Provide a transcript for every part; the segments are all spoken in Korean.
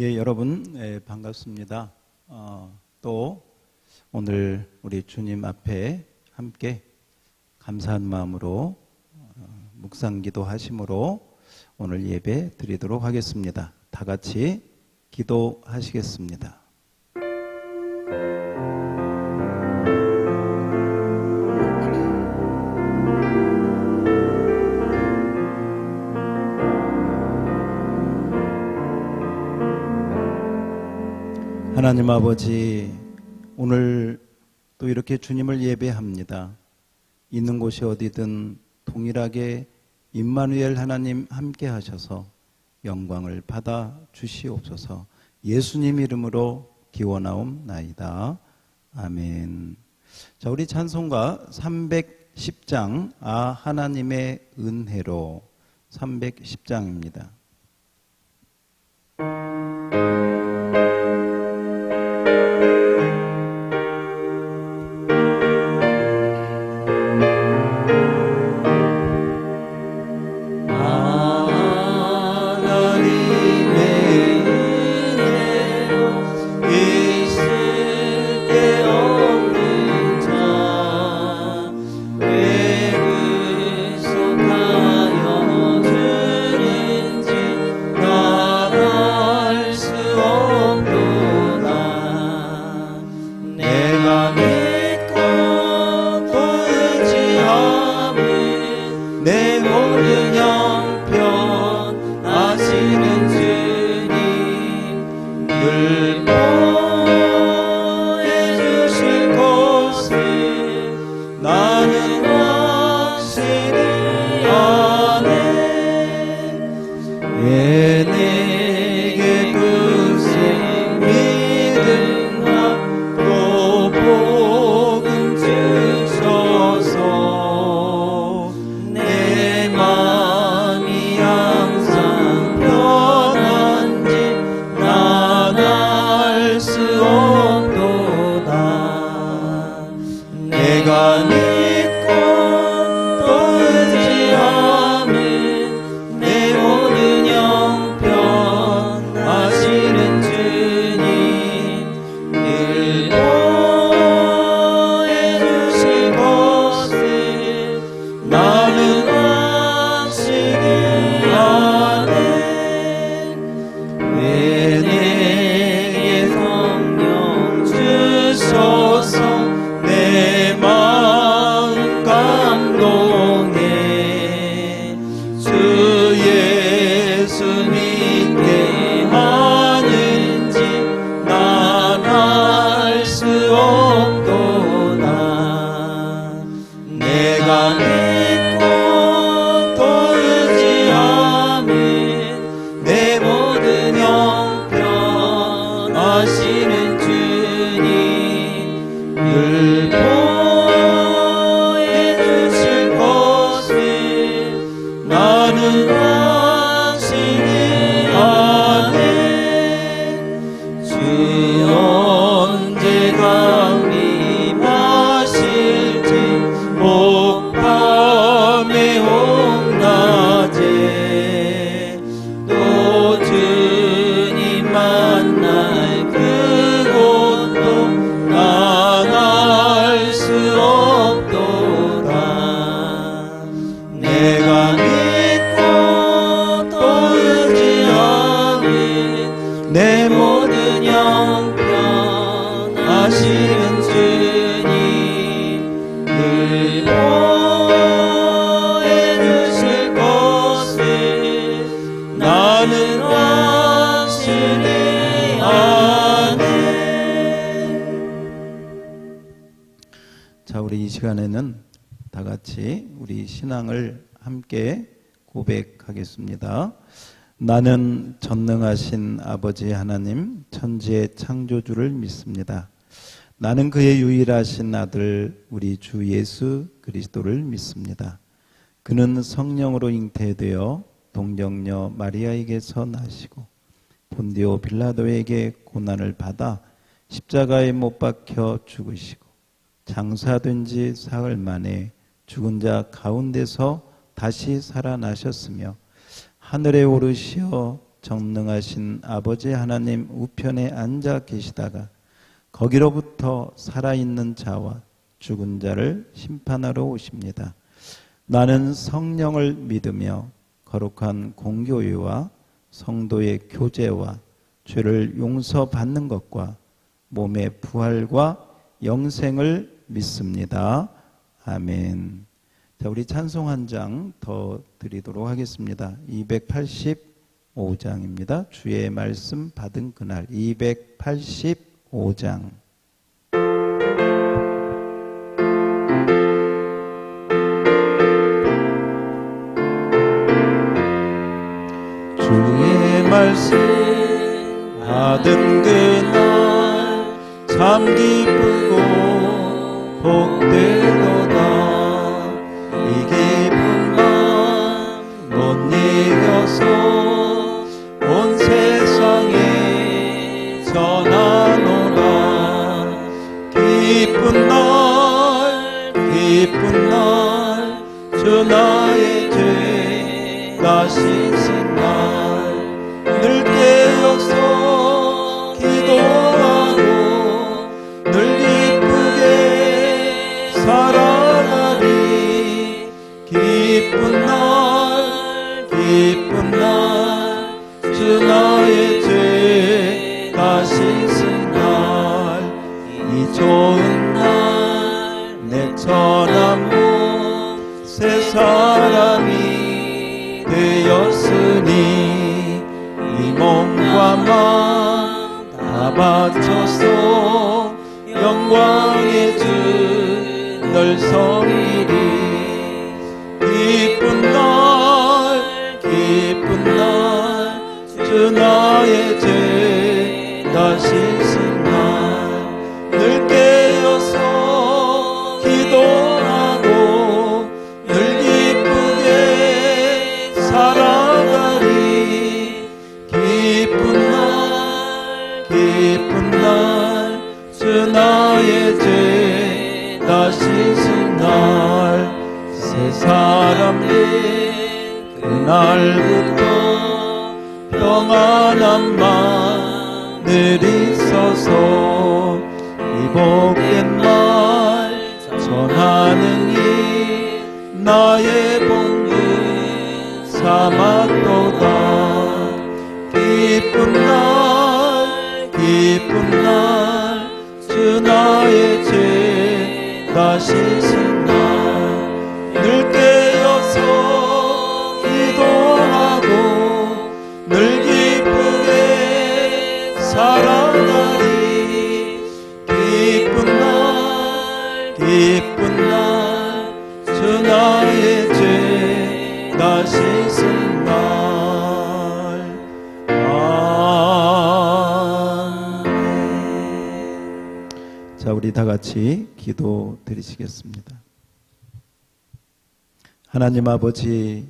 예, 여러분, 반갑습니다. 또 오늘 우리 주님 앞에 함께 감사한 마음으로 묵상기도 하심으로 오늘 예배 드리도록 하겠습니다. 다 같이 기도하시겠습니다. 하나님 아버지, 오늘 또 이렇게 주님을 예배합니다. 있는 곳이 어디든 동일하게 임마누엘 하나님 함께 하셔서 영광을 받아 주시옵소서. 예수님 이름으로 기원하옵나이다. 아멘. 자, 우리 찬송가 310장 하나님의 은혜로 310장입니다. 자, 우리 이 시간에는 다 같이 우리 신앙을 함께 고백하겠습니다. 나는 전능하신 아버지 하나님 천지의 창조주를 믿습니다. 나는 그의 유일하신 아들 우리 주 예수 그리스도를 믿습니다. 그는 성령으로 잉태되어 동정녀 마리아에게서 나시고 본디오 빌라도에게 고난을 받아 십자가에 못 박혀 죽으시고 장사된 지 사흘 만에 죽은 자 가운데서 다시 살아나셨으며 하늘에 오르시어 전능하신 아버지 하나님 우편에 앉아 계시다가 거기로부터 살아있는 자와 죽은 자를 심판하러 오십니다. 나는 성령을 믿으며 거룩한 공교회와 성도의 교제와 죄를 용서받는 것과 몸의 부활과 영생을 믿습니다. 아멘. 자, 우리 찬송 한 장 더 드리도록 하겠습니다. 285장입니다. 주의 말씀 받은 그날 285장. 주의 말씀 받은 그날 참 기쁘고 복되도다. 이 기쁜 마음 못 이겨서 온 세상에 전하노라. 기쁜 날 주 나의 죄가 씻은 날 늘 깨어서 기도하고 늘 기쁘게 살아가리. 기쁜 날 주 나의 죄가 씻은 날 이 좋은 날 내 천한 몸 새 사람이 되었으니 이 몸과 마음 다 바쳐서 영광의 주 널 섬기리. 기쁜 날 주 나의 죄가 씻은 날 늘 깨어서 기도하고 늘 기쁘게 살아가리. 기쁜 날 주 나의 죄가 씻은 날 새 사람 된 그날부터 평안한 마음 늘 있어서 이 복된 말 전하는 일 나의 본분 삼았도다. 기쁜 날 주 나의 죄가 씻은 날 늘 깨어서 기도하고 늘 기쁘게 살아가리. 기쁜 날 주 나의 죄가 씻은 날. 아멘. 자, 우리 다 같이 기도 드리시겠습니다. 하나님 아버지,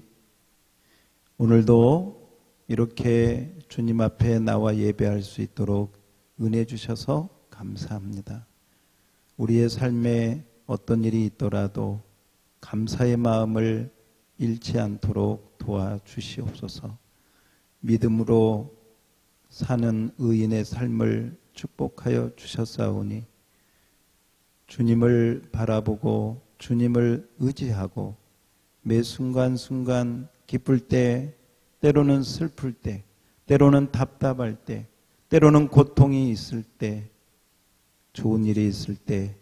오늘도 이렇게 주님 앞에 나와 예배할 수 있도록 은혜 주셔서 감사합니다. 우리의 삶에 어떤 일이 있더라도 감사의 마음을 잃지 않도록 도와주시옵소서. 믿음으로 사는 의인의 삶을 축복하여 주셨사오니 주님을 바라보고 주님을 의지하고 매 순간순간 기쁠 때, 때로는 슬플 때, 때로는 답답할 때, 때로는 고통이 있을 때, 좋은 일이 있을 때,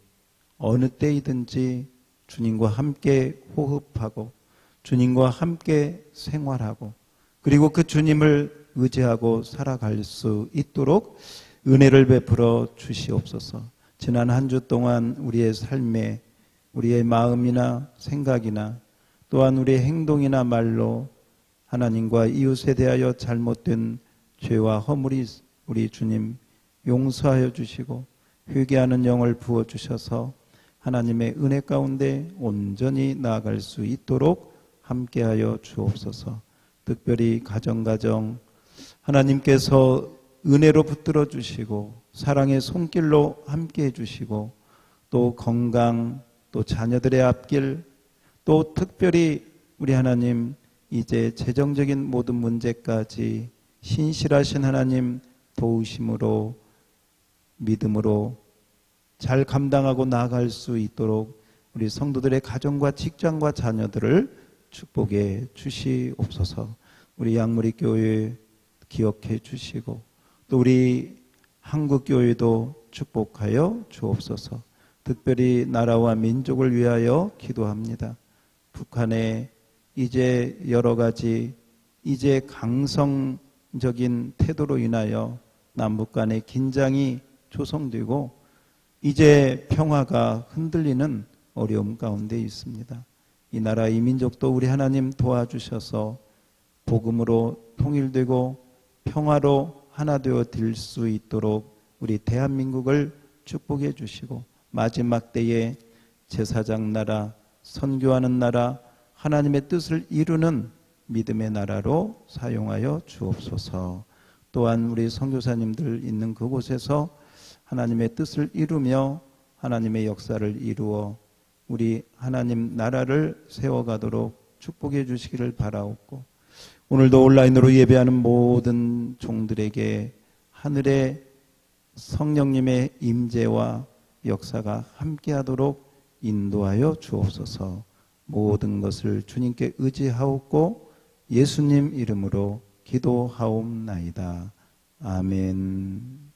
어느 때이든지 주님과 함께 호흡하고 주님과 함께 생활하고 그리고 그 주님을 의지하고 살아갈 수 있도록 은혜를 베풀어 주시옵소서. 지난 한 주 동안 우리의 삶에 우리의 마음이나 생각이나 또한 우리의 행동이나 말로 하나님과 이웃에 대하여 잘못된 죄와 허물이 우리 주님 용서하여 주시고 회개하는 영을 부어주셔서 하나님의 은혜 가운데 온전히 나아갈 수 있도록 함께하여 주옵소서. 특별히 가정 하나님께서 은혜로 붙들어 주시고 사랑의 손길로 함께해 주시고 또 건강, 또 자녀들의 앞길, 또 특별히 우리 하나님 이제 재정적인 모든 문제까지 신실하신 하나님 도우심으로 믿음으로 잘 감당하고 나아갈 수 있도록 우리 성도들의 가정과 직장과 자녀들을 축복해 주시옵소서. 우리 양무리 교회 기억해 주시고 또 우리 한국교회도 축복하여 주옵소서. 특별히 나라와 민족을 위하여 기도합니다. 북한에 이제 여러 가지 이제 강성적인 태도로 인하여 남북 간의 긴장이 조성되고 이제 평화가 흔들리는 어려움 가운데 있습니다. 이 나라 이 민족도 우리 하나님 도와주셔서 복음으로 통일되고 평화로 하나 되어 될 수 있도록 우리 대한민국을 축복해 주시고 마지막 때에 제사장 나라, 선교하는 나라, 하나님의 뜻을 이루는 믿음의 나라로 사용하여 주옵소서. 또한 우리 선교사님들 있는 그곳에서 하나님의 뜻을 이루며 하나님의 역사를 이루어 우리 하나님 나라를 세워가도록 축복해 주시기를 바라옵고 오늘도 온라인으로 예배하는 모든 종들에게 하늘의 성령님의 임재와 역사가 함께하도록 인도하여 주옵소서. 모든 것을 주님께 의지하옵고 예수님 이름으로 기도하옵나이다. 아멘.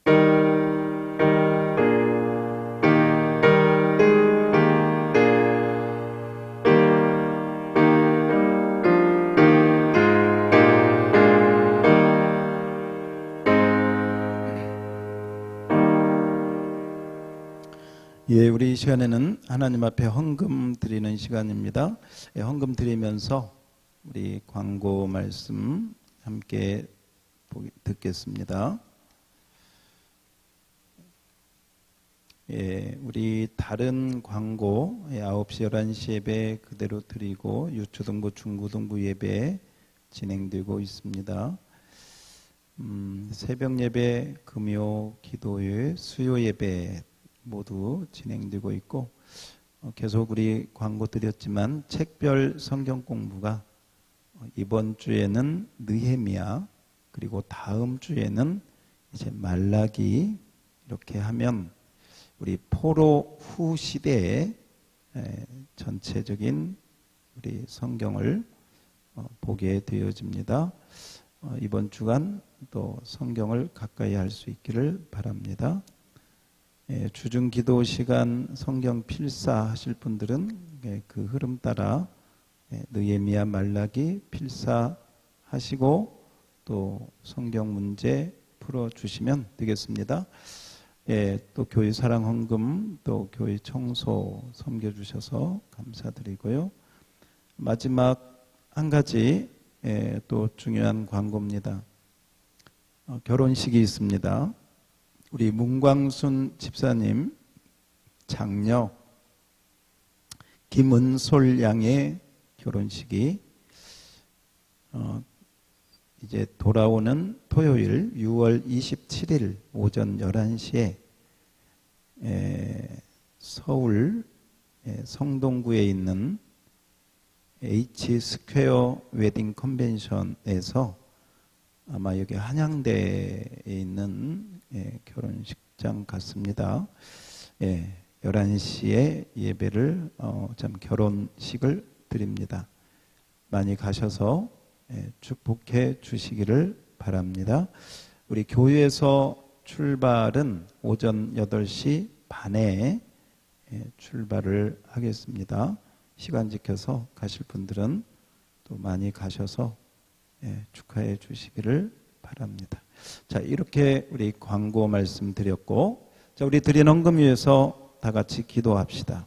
예, 우리 이 시간에는 하나님 앞에 헌금 드리는 시간입니다. 예, 헌금 드리면서 우리 광고 말씀 함께 듣겠습니다. 예, 우리 다른 광고 9시, 11시 예배 그대로 드리고 유초등부, 중고등부 예배 진행되고 있습니다. 새벽 예배, 금요, 기도일, 수요 예배 모두 진행되고 있고 계속 우리 광고 드렸지만 책별 성경 공부가 이번 주에는 느헤미야 그리고 다음 주에는 이제 말라기 이렇게 하면 우리 포로 후 시대의 전체적인 우리 성경을 보게 되어집니다. 이번 주간 또 성경을 가까이 할 수 있기를 바랍니다. 주중 기도 시간 성경 필사 하실 분들은 그 흐름 따라 느헤미야 말라기 필사 하시고 또 성경 문제 풀어주시면 되겠습니다. 또 교회 사랑 헌금 또 교회 청소 섬겨주셔서 감사드리고요. 마지막 한 가지 또 중요한 광고입니다. 결혼식이 있습니다. 우리 문광순 집사님 장녀 김은솔 양의 결혼식이 이제 돌아오는 토요일 6월 27일 오전 11시에 서울 성동구에 있는 H스퀘어 웨딩 컨벤션에서 아마 여기 한양대에 있는 결혼식장 같습니다. 11시에 예배를 결혼식을 드립니다. 많이 가셔서 축복해 주시기를 바랍니다. 우리 교회에서 출발은 오전 8시 반에 출발을 하겠습니다. 시간 지켜서 가실 분들은 또 많이 가셔서 축하해 주시기를 바랍니다. 자, 이렇게 우리 광고 말씀드렸고, 자, 우리 드린 헌금 위해서 다 같이 기도합시다.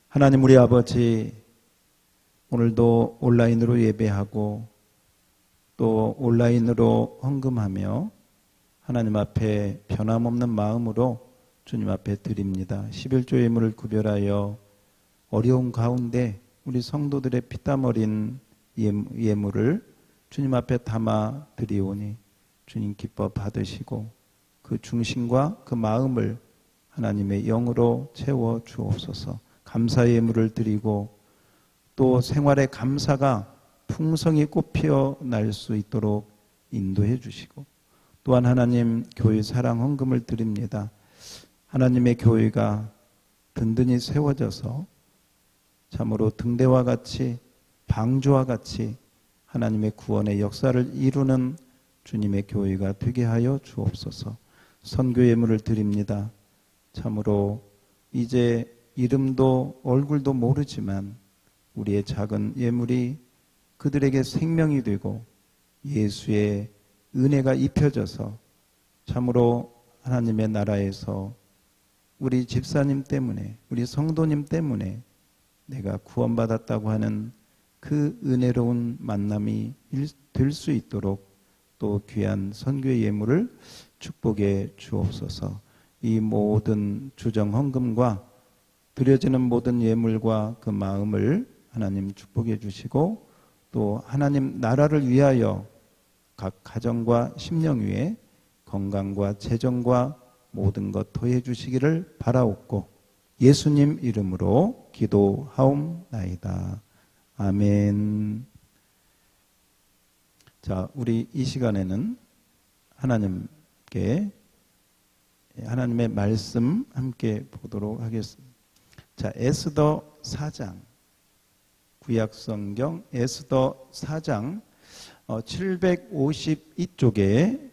하나님 우리 아버지, 오늘도 온라인으로 예배하고 또 온라인으로 헌금하며 하나님 앞에 변함없는 마음으로 주님 앞에 드립니다. 11조 예물을 구별하여 어려운 가운데 우리 성도들의 피땀 어린 예물을 주님 앞에 담아 드리오니 주님 기뻐 받으시고 그 중심과 그 마음을 하나님의 영으로 채워 주옵소서. 감사의 예물을 드리고 또 생활의 감사가 풍성히 꽃피어 날 수 있도록 인도해 주시고, 또한 하나님 교회 사랑 헌금을 드립니다. 하나님의 교회가 든든히 세워져서 참으로 등대와 같이 방주와 같이 하나님의 구원의 역사를 이루는 주님의 교회가 되게 하여 주옵소서. 선교 예물을 드립니다. 참으로 이제 이름도 얼굴도 모르지만 우리의 작은 예물이 그들에게 생명이 되고 예수의 은혜가 입혀져서 참으로 하나님의 나라에서 우리 집사님 때문에, 우리 성도님 때문에 내가 구원받았다고 하는 그 은혜로운 만남이 될 수 있도록 또 귀한 선교의 예물을 축복해 주옵소서. 이 모든 주정 헌금과 드려지는 모든 예물과 그 마음을 하나님 축복해 주시고, 또 하나님 나라를 위하여 각 가정과 심령 위에 건강과 재정과 모든 것 더해 주시기를 바라옵고 예수님 이름으로 기도하옵나이다. 아멘. 자, 우리 이 시간에는 하나님의 말씀 함께 보도록 하겠습니다. 자, 에스더 4장, 구약성경 에스더 4장 752쪽에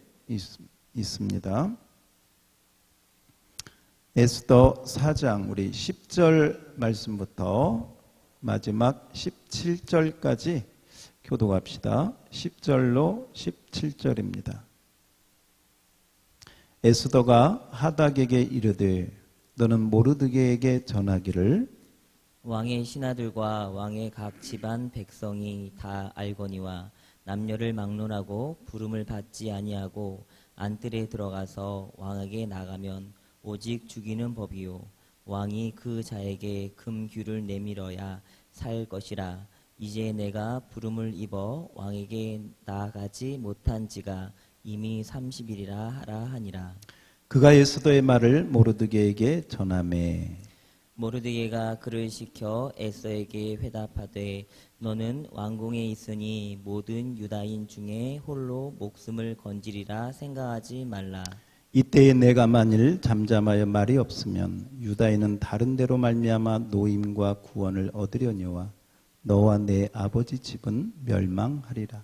있습니다. 에스더 4장 우리 10절 말씀부터 마지막 17절까지 교독합시다. 10절로 17절입니다. 에스더가 하닥에게 이르되 너는 모르드게에게 전하기를 왕의 신하들과 왕의 각 집안 백성이 다 알거니와 남녀를 막론하고 부름을 받지 아니하고 안뜰에 들어가서 왕에게 나가면 오직 죽이는 법이요 왕이 그 자에게 금규를 내밀어야 살 것이라. 이제 내가 부름을 입어 왕에게 나아가지 못한 지가 이미 30일이라 하라 하니라. 그가 에스더의 말을 모르드게에게 전하매 모르드게가 그를 시켜 에스더에게 회답하되 너는 왕궁에 있으니 모든 유다인 중에 홀로 목숨을 건지리라 생각하지 말라. 이때에 내가 만일 잠잠하여 말이 없으면 유다인은 다른 데로 말미암아 노임과 구원을 얻으려니와 너와 내 아버지 집은 멸망하리라.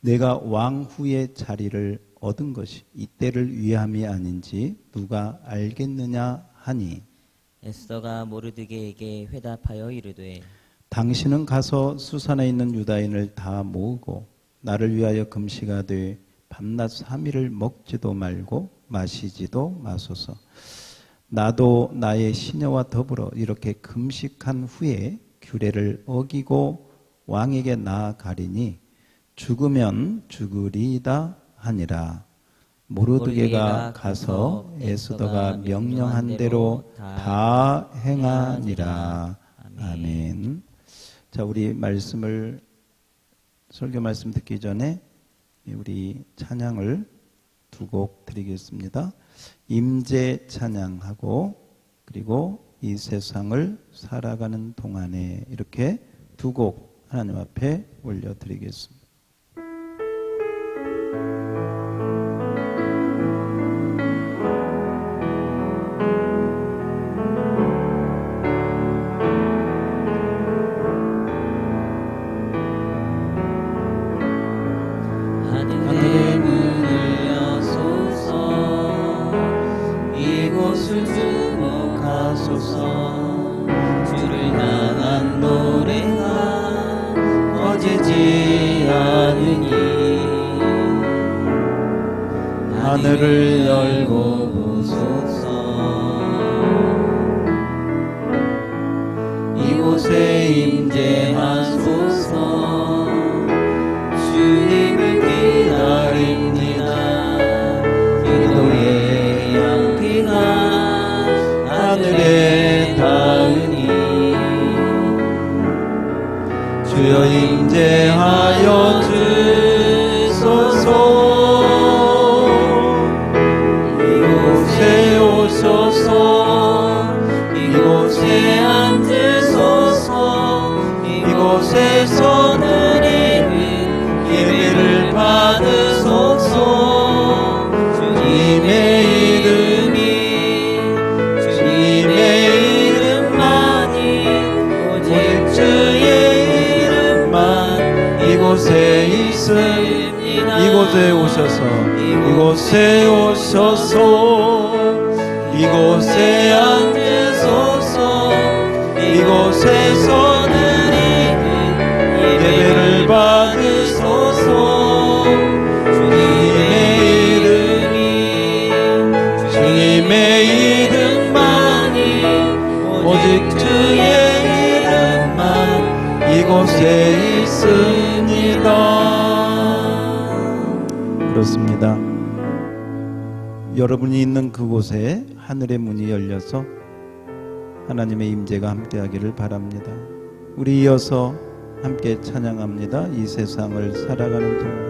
내가 왕 후의 자리를 얻은 것이 이때를 위함이 아닌지 누가 알겠느냐 하니 에스더가 모르드게에게 회답하여 이르되 당신은 가서 수산에 있는 유다인을 다 모으고 나를 위하여 금식하되 밤낮 3일을 먹지도 말고 마시지도 마소서. 나도 나의 시녀와 더불어 이렇게 금식한 후에 규례를 어기고 왕에게 나아가리니 죽으면 죽으리이다 하니라. 모르드게가 가서 에스더가 명령한 대로 다 행하니라. 아멘. 자, 우리 설교 말씀 듣기 전에 우리 찬양을 두 곡 드리겠습니다. 임재 찬양하고 그리고 이 세상을 살아가는 동안에 이렇게 두 곡 하나님 앞에 올려드리겠습니다. 하늘의 문을 여소서 이곳을 주목하소서. 주를 향한 노래가 꺼지지 않으니 하늘을 열고 보소서. 이곳에 임재하소서. 주님을 기다립니다. 기도의 향기가 하늘에 닿으니 주여 임재하여 주소서. 이곳에 오소서. 이곳에 앉으소서. 이곳에 오셔서 이곳에 앉으소서. 이곳에서 드리는 예배를 받으소서. 주님의 이름만이 오직 주의 이름만 이곳에 있습니다. 그렇습니다. 여러분이 있는 그곳에 하늘의 문이 열려서 하나님의 임재가 함께하기를 바랍니다. 우리 이어서 함께 찬양합니다. 이 세상을 살아가는 동안.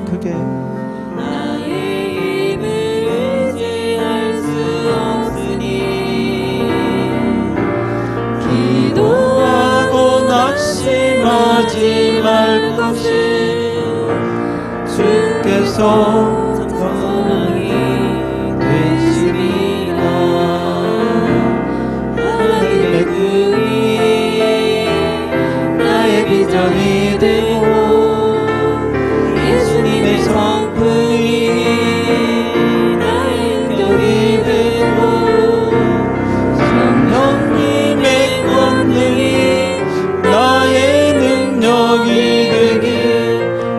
크게 나의 입을 의지할 수 없으니 기도하고 낙심하지 말 것이 주께서 소망이 되시리라. 하나님의 꿈이 나의 비전이 되고 예수님의 성품이 나의 능력이 되고 성령님의 권능이 나의 능력이 되길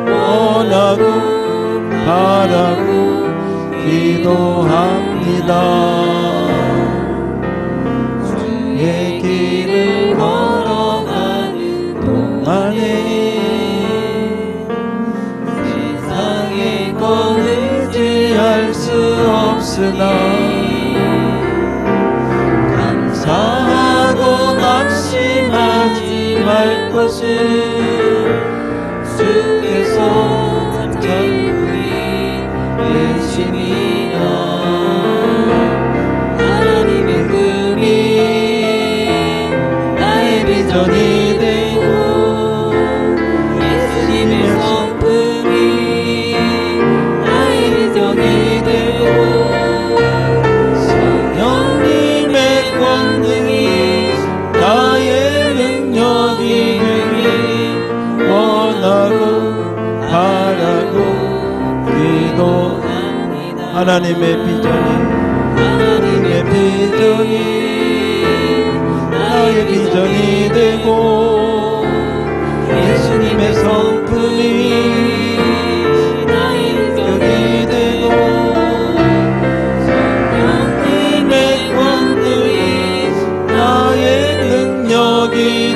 원하고 바라고 기도합니다. 주의 길을 걸어가는 동안에 의지할 수 없으나 감사하고 낙심하지 말 것을 주께서 참고 계십니다. 하나님의 꿈이 나의 비전이 되고 예수님의 성품이 성령님의 권능이 나의 능력이 되길 원하고 바라고 기도합니다. 하나님의 비전이 나의 비전이 되고 예수님의 성품이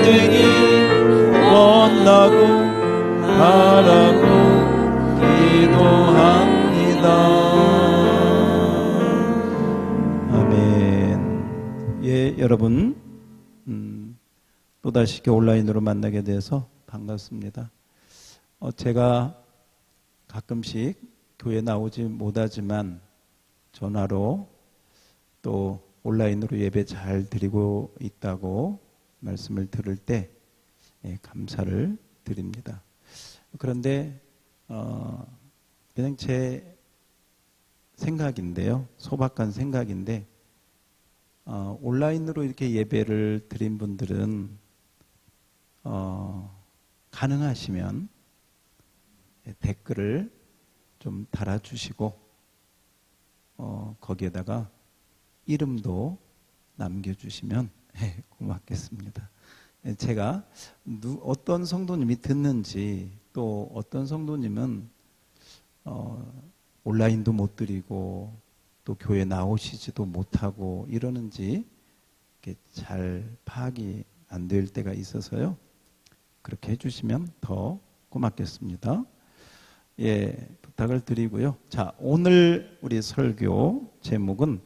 되길 원하고 바라고 기도합니다. 아멘. 예, 여러분 또다시 이렇게 온라인으로 만나게 돼서 반갑습니다. 제가 가끔씩 교회 나오지 못하지만 전화로 또 온라인으로 예배 잘 드리고 있다고 말씀을 들을 때 감사를 드립니다. 그런데 그냥 제 생각인데요. 소박한 생각인데 온라인으로 이렇게 예배를 드린 분들은 가능하시면 댓글을 좀 달아주시고 거기에다가 이름도 남겨주시면 고맙겠습니다. 제가 어떤 성도님이 듣는지 또 어떤 성도님은 온라인도 못 드리고 또 교회 나오시지도 못하고 이러는지 잘 파악이 안 될 때가 있어서요. 그렇게 해주시면 더 고맙겠습니다. 예, 부탁을 드리고요. 자, 오늘 우리 설교 제목은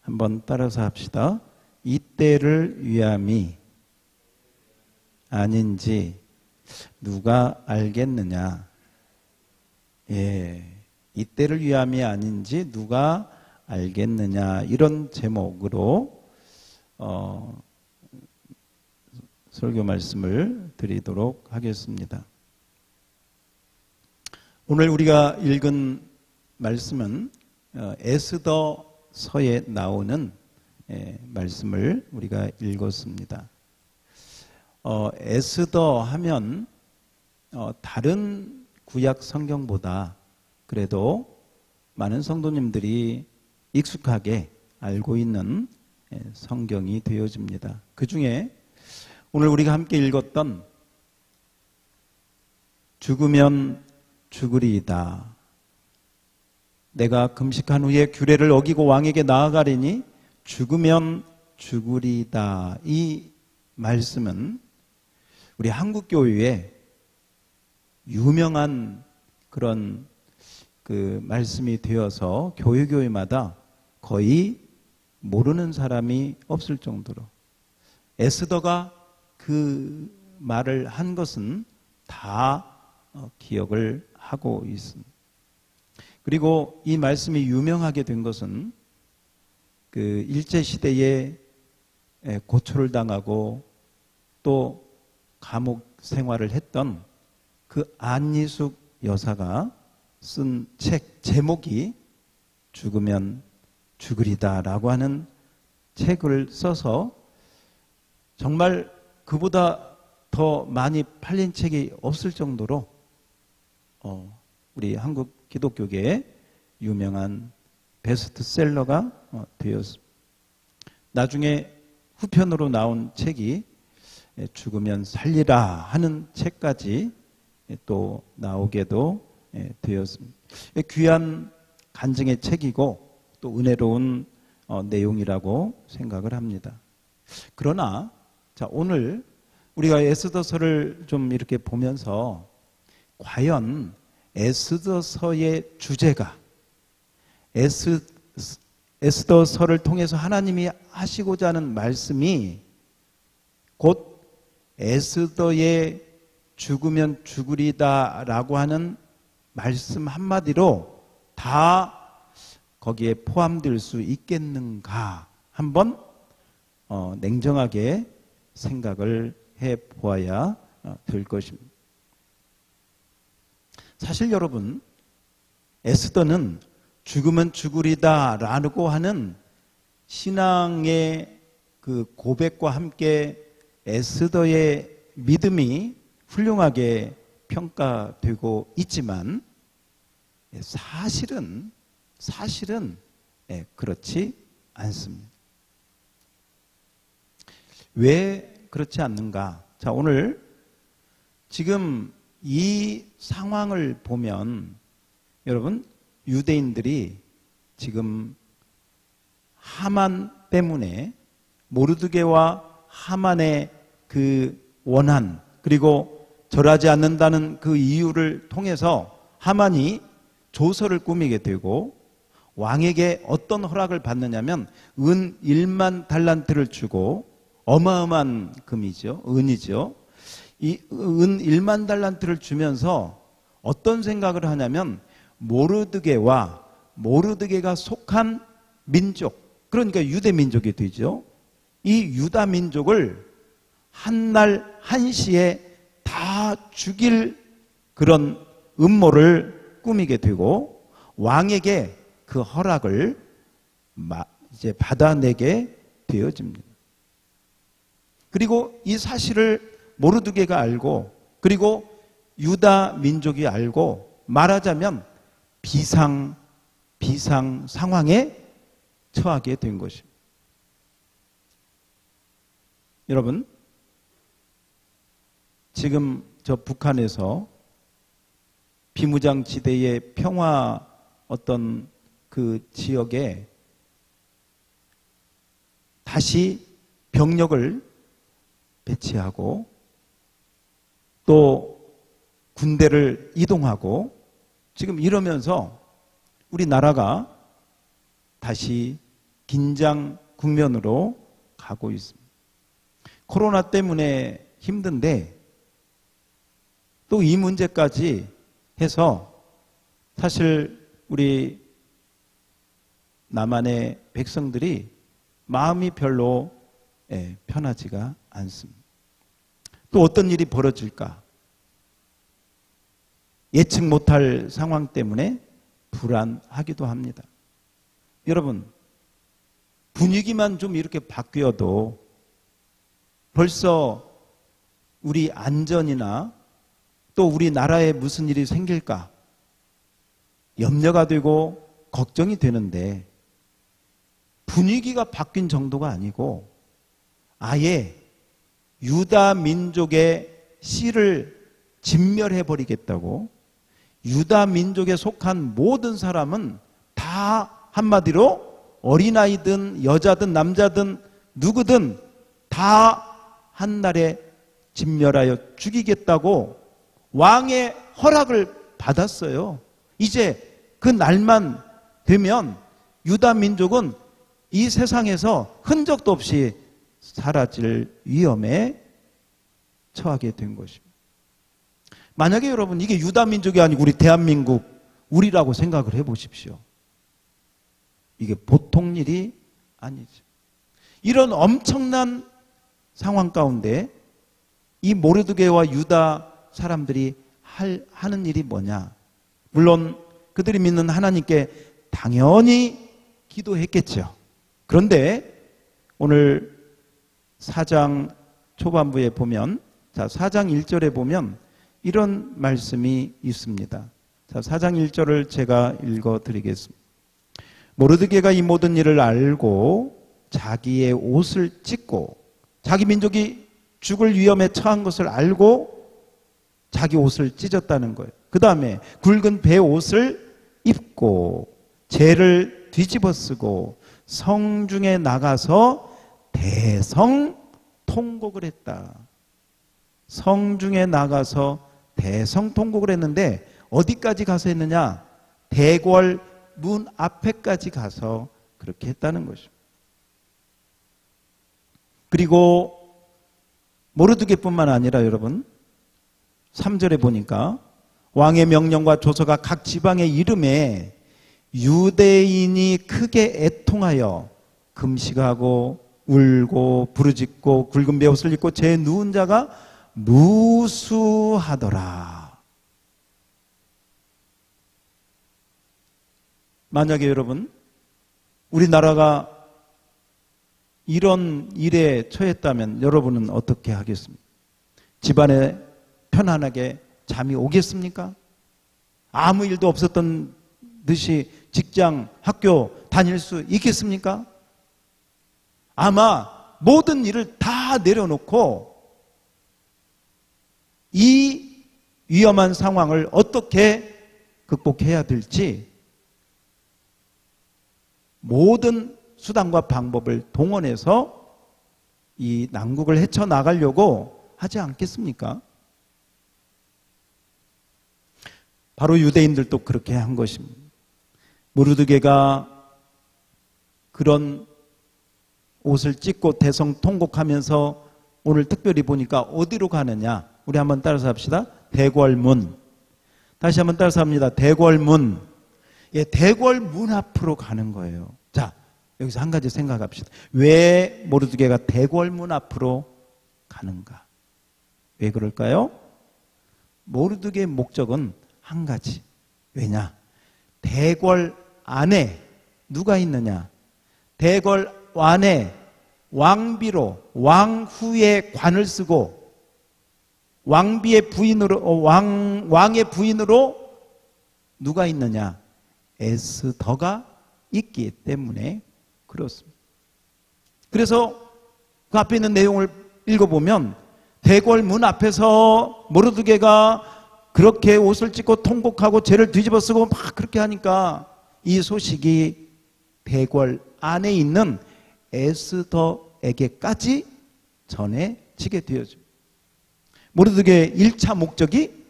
한번 따라서 합시다. 이때를 위함이 아닌지 누가 알겠느냐. 예, 이때를 위함이 아닌지 누가 알겠느냐. 이런 제목으로 설교 말씀을 드리도록 하겠습니다. 오늘 우리가 읽은 말씀은 에스더 에스더서에 나오는 말씀을 우리가 읽었습니다. 에스더 하면 다른 구약 성경보다 그래도 많은 성도님들이 익숙하게 알고 있는 성경이 되어집니다. 그 중에 오늘 우리가 함께 읽었던 죽으면 죽으리이다. 내가 금식한 후에 규례를 어기고 왕에게 나아가리니 죽으면 죽으리이다. 이 말씀은 우리 한국교회에 유명한 그런 그 말씀이 되어서 교회마다 거의 모르는 사람이 없을 정도로 에스더가 그 말을 한 것은 다 기억을 하고 있습니다. 그리고 이 말씀이 유명하게 된 것은 그 일제시대에 고초를 당하고 또 감옥 생활을 했던 그 안희숙 여사가 쓴 책 제목이 죽으면 죽으리다라고 하는 책을 써서 정말 그보다 더 많이 팔린 책이 없을 정도로 우리 한국 기독교계의 유명한 베스트셀러가 되었습니다. 나중에 후편으로 나온 책이 죽으면 살리라 하는 책까지 또 나오게도 되었습니다. 귀한 간증의 책이고 또 은혜로운 내용이라고 생각을 합니다. 그러나 자, 오늘 우리가 에스더서를 좀 이렇게 보면서 과연 에스더서의 주제가 에스더서를 통해서 하나님이 하시고자 하는 말씀이 곧 에스더의 죽으면 죽으리다라고 하는 말씀 한마디로 다 거기에 포함될 수 있겠는가 한번 냉정하게 생각을 해보아야 될 것입니다. 사실 여러분, 에스더는 죽으면 죽으리다라고 하는 신앙의 그 고백과 함께 에스더의 믿음이 훌륭하게 평가되고 있지만 사실은 그렇지 않습니다. 왜 그렇지 않는가? 자, 오늘 지금 이 상황을 보면 여러분, 유대인들이 지금 하만 때문에 모르드게와 하만의 그 원한 그리고 절하지 않는다는 그 이유를 통해서 하만이 조서를 꾸미게 되고 왕에게 어떤 허락을 받느냐면 은 1만 달란트를 주고 어마어마한 금이죠. 은이죠. 이 은 1만 달란트를 주면서 어떤 생각을 하냐면 모르드게가 속한 민족, 그러니까 유대 민족이 되죠. 이 유다 민족을 한날 한시에 다 죽일 그런 음모를 꾸미게 되고 왕에게 그 허락을 이제 받아내게 되어집니다. 그리고 이 사실을 모르드게가 알고 그리고 유다 민족이 알고 말하자면 비상 상황에 처하게 된 것입니다. 여러분, 지금 저 북한에서 비무장지대의 평화 어떤 그 지역에 다시 병력을 배치하고 또 군대를 이동하고 지금 이러면서 우리나라가 다시 긴장 국면으로 가고 있습니다. 코로나 때문에 힘든데 또 이 문제까지 해서 사실 우리 남한의 백성들이 마음이 별로 편하지가 않습니다. 또 어떤 일이 벌어질까? 예측 못할 상황 때문에 불안하기도 합니다. 여러분, 분위기만 좀 이렇게 바뀌어도 벌써 우리 안전이나 또 우리나라에 무슨 일이 생길까 염려가 되고 걱정이 되는데, 분위기가 바뀐 정도가 아니고 아예 유다 민족의 씨를 진멸해버리겠다고, 유다 민족에 속한 모든 사람은 다 한마디로 어린아이든 여자든 남자든 누구든 다 한날에 진멸하여 죽이겠다고 왕의 허락을 받았어요. 이제 그 날만 되면 유다 민족은 이 세상에서 흔적도 없이 사라질 위험에 처하게 된 것입니다. 만약에 여러분 이게 유다 민족이 아니고 우리 대한민국, 우리라고 생각을 해보십시오. 이게 보통 일이 아니죠. 이런 엄청난 상황 가운데 이 모르드게와 유다 사람들이 하는 일이 뭐냐? 물론 그들이 믿는 하나님께 당연히 기도했겠죠. 그런데 오늘 4장 초반부에 보면, 자, 4장 1절에 보면 이런 말씀이 있습니다. 자, 4장 1절을 제가 읽어 드리겠습니다. 모르드게가 이 모든 일을 알고 자기의 옷을 찢고, 자기 민족이 죽을 위험에 처한 것을 알고 자기 옷을 찢었다는 거예요. 그 다음에 굵은 배 옷을 입고 재를 뒤집어 쓰고 성중에 나가서 대성통곡을 했다. 성중에 나가서 대성통곡을 했는데 어디까지 가서 했느냐? 대궐 문 앞에까지 가서 그렇게 했다는 것입니다. 그리고 모르드게뿐만 아니라 여러분 3절에 보니까 왕의 명령과 조서가 각 지방의 이름에 유대인이 크게 애통하여 금식하고 울고 부르짖고 굵은 베옷을 입고 제 누운 자가 무수하더라. 만약에 여러분 우리나라가 이런 일에 처했다면 여러분은 어떻게 하겠습니까? 집안에 편안하게 잠이 오겠습니까? 아무 일도 없었던 듯이 직장, 학교 다닐 수 있겠습니까? 아마 모든 일을 다 내려놓고 이 위험한 상황을 어떻게 극복해야 될지 모든 수단과 방법을 동원해서 이 난국을 헤쳐나가려고 하지 않겠습니까? 바로 유대인들도 그렇게 한 것입니다. 모르드게가 그런 옷을 찢고 대성통곡하면서 오늘 특별히 보니까 어디로 가느냐? 우리 한번 따라서 합시다. 대궐문. 다시 한번 따라서 합니다. 대궐문. 예, 대궐문 앞으로 가는 거예요. 자, 여기서 한 가지 생각합시다. 왜 모르드게가 대궐문 앞으로 가는가? 왜 그럴까요? 모르드게의 목적은 한 가지. 왜냐? 대궐 안에 누가 있느냐? 대궐 안에 왕비로 왕후의 관을 쓰고 왕비의 부인으로 왕의 부인으로 누가 있느냐? 에스더가 있기 때문에 그렇습니다. 그래서 그 앞에 있는 내용을 읽어보면 대궐 문 앞에서 모르드게가 그렇게 옷을 찢고 통곡하고 죄를 뒤집어 쓰고 막 그렇게 하니까 이 소식이 대궐 안에 있는 에스더에게까지 전해지게 되어집니다. 모르드게의 1차 목적이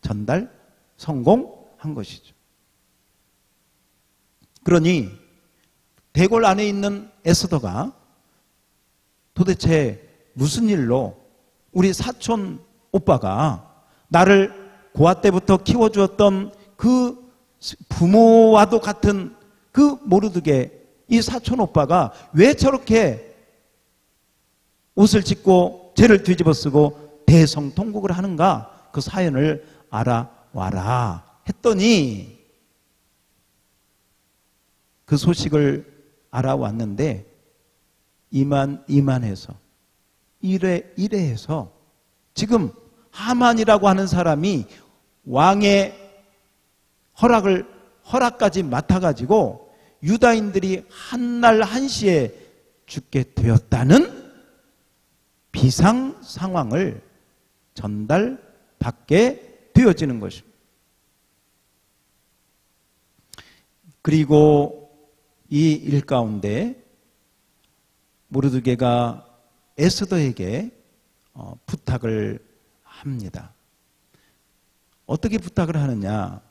전달 성공한 것이죠. 그러니 대궐 안에 있는 에스더가 도대체 무슨 일로 우리 사촌 오빠가 나를 고아 때부터 키워주었던 그 부모와도 같은 그 모르드게 이 사촌 오빠가 왜 저렇게 옷을 찢고 죄를 뒤집어 쓰고 대성통곡을 하는가? 그 사연을 알아와라 했더니 그 소식을 알아왔는데 이만해서 이래해서 지금 하만이라고 하는 사람이 왕의 허락까지 맡아가지고 유다인들이 한날 한시에 죽게 되었다는 비상 상황을 전달받게 되어지는 것입니다. 그리고 이 일 가운데 모르드게가 에스더에게 부탁을 합니다. 어떻게 부탁을 하느냐?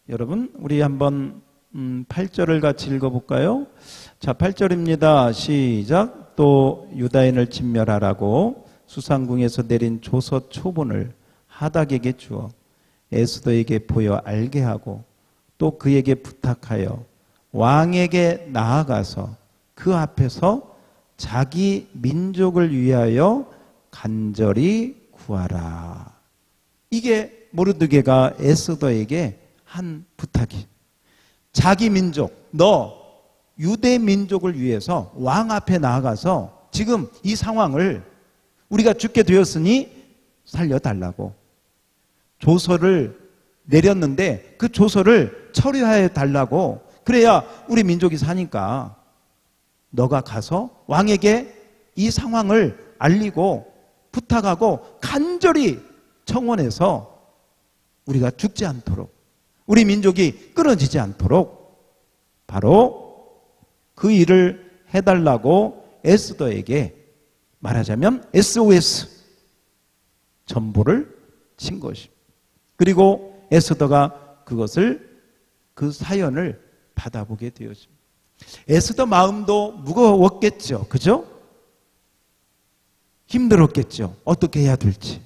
여러분, 우리 한번 8절을 같이 읽어볼까요? 자, 8절입니다. 시작. 또 유다인을 진멸하라고 수상궁에서 내린 조서 초본을 하닥에게 주어 에스더에게 보여 알게 하고 또 그에게 부탁하여 왕에게 나아가서 그 앞에서 자기 민족을 위하여 간절히 구하라. 이게 모르드게가 에스더에게 한 부탁이. 자기 민족, 너 유대 민족을 위해서 왕 앞에 나아가서 지금 이 상황을 우리가 죽게 되었으니 살려달라고 조서를 내렸는데 그 조서를 처리하여 달라고. 그래야 우리 민족이 사니까 너가 가서 왕에게 이 상황을 알리고 부탁하고 간절히 청원해서 우리가 죽지 않도록, 우리 민족이 끊어지지 않도록 바로 그 일을 해달라고 에스더에게 말하자면 SOS 전보를 친 것입니다. 그리고 에스더가 그 사연을 받아보게 되었습니다. 에스더 마음도 무거웠겠죠. 그죠? 힘들었겠죠. 어떻게 해야 될지.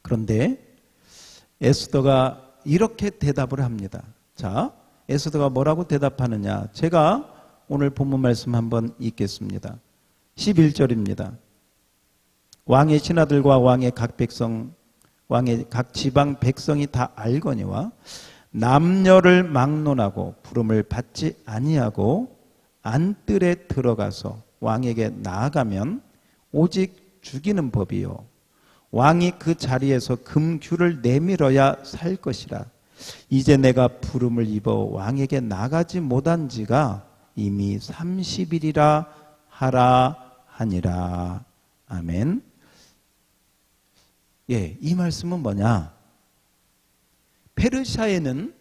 그런데 에스더가 이렇게 대답을 합니다. 자, 에스더가 뭐라고 대답하느냐? 제가 오늘 본문 말씀 한번 읽겠습니다. 11절입니다. 왕의 신하들과 왕의 각 백성, 왕의 각 지방 백성이 다 알거니와 남녀를 막론하고 부름을 받지 아니하고 안뜰에 들어가서 왕에게 나아가면 오직 죽이는 법이요 왕이 그 자리에서 금규를 내밀어야 살 것이라. 이제 내가 부름을 입어 왕에게 나가지 못한 지가 이미 30일이라 하라 하니라. 아멘. 예, 이 말씀은 뭐냐? 페르시아에는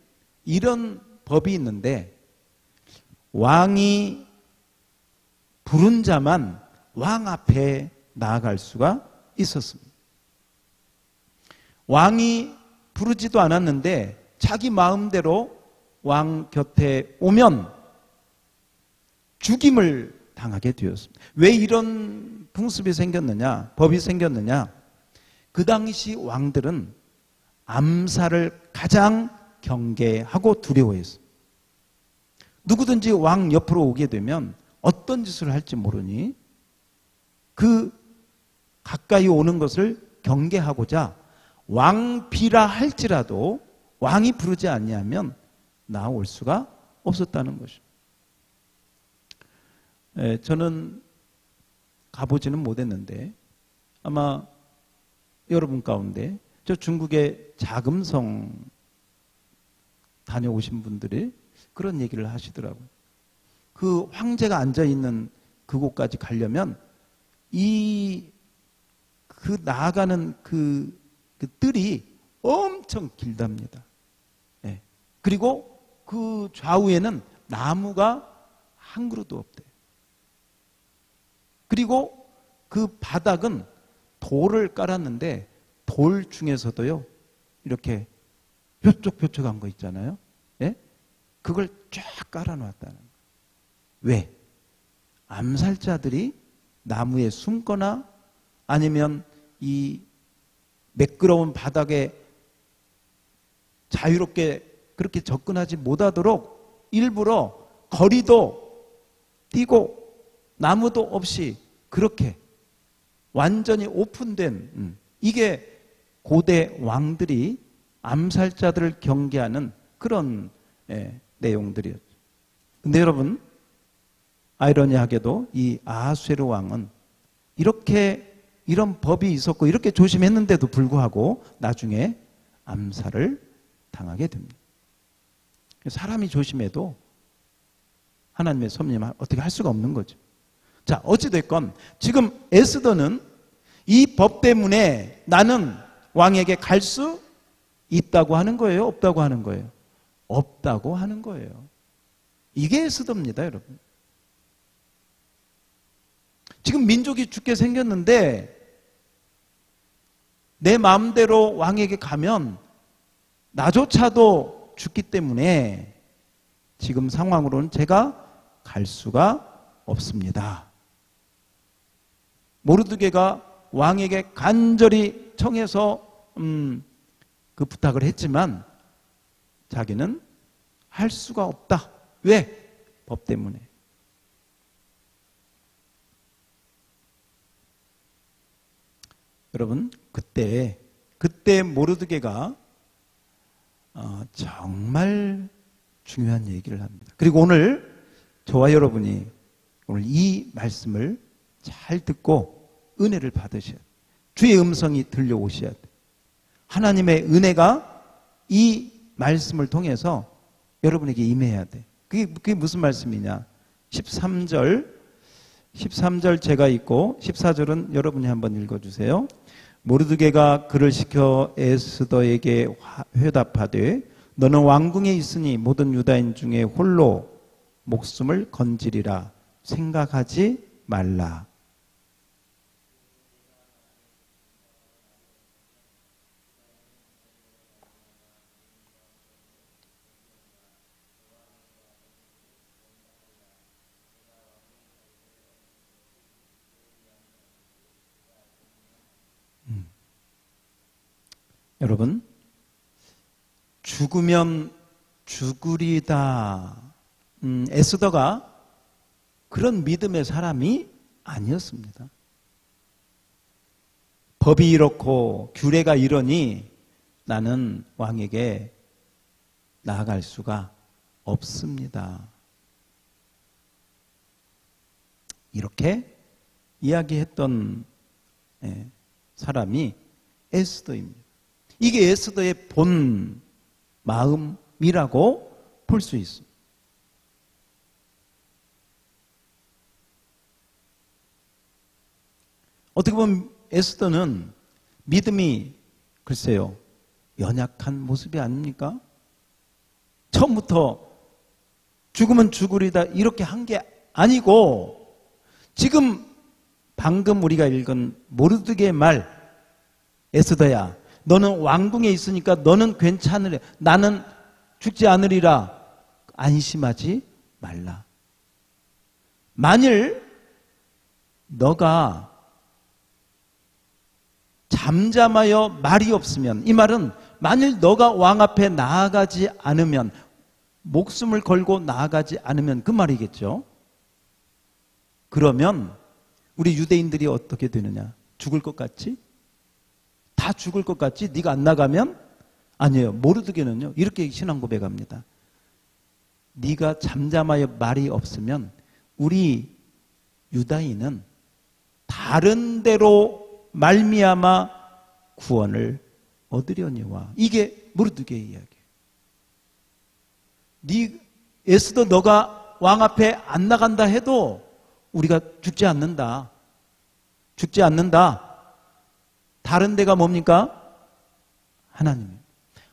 이런 법이 있는데 왕이 부른 자만 왕 앞에 나아갈 수가 있었습니다. 왕이 부르지도 않았는데 자기 마음대로 왕 곁에 오면 죽임을 당하게 되었습니다. 왜 이런 풍습이 생겼느냐? 법이 생겼느냐? 그 당시 왕들은 암살을 가장 경계하고 두려워했습니다. 누구든지 왕 옆으로 오게 되면 어떤 짓을 할지 모르니 그 가까이 오는 것을 경계하고자 왕비라 할지라도 왕이 부르지 아니하면 나올 수가 없었다는 것입니다. 저는 가보지는 못했는데 아마 여러분 가운데 저 중국의 자금성 다녀오신 분들이 그런 얘기를 하시더라고요. 그 황제가 앉아있는 그곳까지 가려면 그 나아가는 그 뜰이 엄청 길답니다. 네. 그리고 그 좌우에는 나무가 한 그루도 없대요. 그리고 그 바닥은 돌을 깔았는데 돌 중에서도요 이렇게 뾰족뾰족한 거 있잖아요. 예? 그걸 쫙 깔아놨다는 거예요. 왜? 암살자들이 나무에 숨거나 아니면 이 매끄러운 바닥에 자유롭게 그렇게 접근하지 못하도록 일부러 거리도 띄고 나무도 없이 그렇게 완전히 오픈된 이게 고대 왕들이 암살자들을 경계하는 그런 내용들이었죠. 근데 여러분, 아이러니하게도 이 아하수에르 왕은 이런 법이 있었고 이렇게 조심했는데도 불구하고 나중에 암살을 당하게 됩니다. 사람이 조심해도 하나님의 섭리는 어떻게 할 수가 없는 거죠. 자, 어찌됐건 지금 에스더는 이 법 때문에 나는 왕에게 갈 수 있다고 하는 거예요? 없다고 하는 거예요? 없다고 하는 거예요. 이게 에스더입니다, 여러분. 지금 민족이 죽게 생겼는데 내 마음대로 왕에게 가면 나조차도 죽기 때문에 지금 상황으로는 제가 갈 수가 없습니다. 모르드게가 왕에게 간절히 청해서 그 부탁을 했지만 자기는 할 수가 없다. 왜? 법 때문에. 여러분, 그때 모르드게가 정말 중요한 얘기를 합니다. 그리고 오늘 저와 여러분이 오늘 이 말씀을 잘 듣고 은혜를 받으셔야 돼요. 주의 음성이 들려오셔야 돼요. 하나님의 은혜가 이 말씀을 통해서 여러분에게 임해야 돼. 그게 무슨 말씀이냐? 13절 제가 읽고 14절은 여러분이 한번 읽어주세요. 모르드게가 그를 시켜 에스더에게 회답하되 너는 왕궁에 있으니 모든 유다인 중에 홀로 목숨을 건지리라 생각하지 말라. 여러분, 죽으면 죽으리다. 에스더가 그런 믿음의 사람이 아니었습니다. 법이 이렇고 규례가 이러니 나는 왕에게 나아갈 수가 없습니다. 이렇게 이야기했던 사람이 에스더입니다. 이게 에스더의 본 마음이라고 볼 수 있습니다. 어떻게 보면 에스더는 믿음이 글쎄요 연약한 모습이 아닙니까? 처음부터 죽으면 죽으리다 이렇게 한 게 아니고 지금 방금 우리가 읽은 모르드게의 말, 에스더야 너는 왕궁에 있으니까 너는 괜찮으래. 나는 죽지 않으리라. 안심하지 말라. 만일 너가 잠잠하여 말이 없으면, 이 말은 만일 너가 왕 앞에 나아가지 않으면, 목숨을 걸고 나아가지 않으면 그 말이겠죠. 그러면 우리 유대인들이 어떻게 되느냐? 죽을 것 같지? 다 죽을 것 같지? 네가 안 나가면? 아니에요. 모르드게는요 이렇게 신앙 고백합니다. 네가 잠잠하여 말이 없으면 우리 유다인은 다른 데로 말미암아 구원을 얻으려니와. 이게 모르드게의 이야기예요. 에스더 너가 왕 앞에 안 나간다 해도 우리가 죽지 않는다. 죽지 않는다. 다른 데가 뭡니까? 하나님.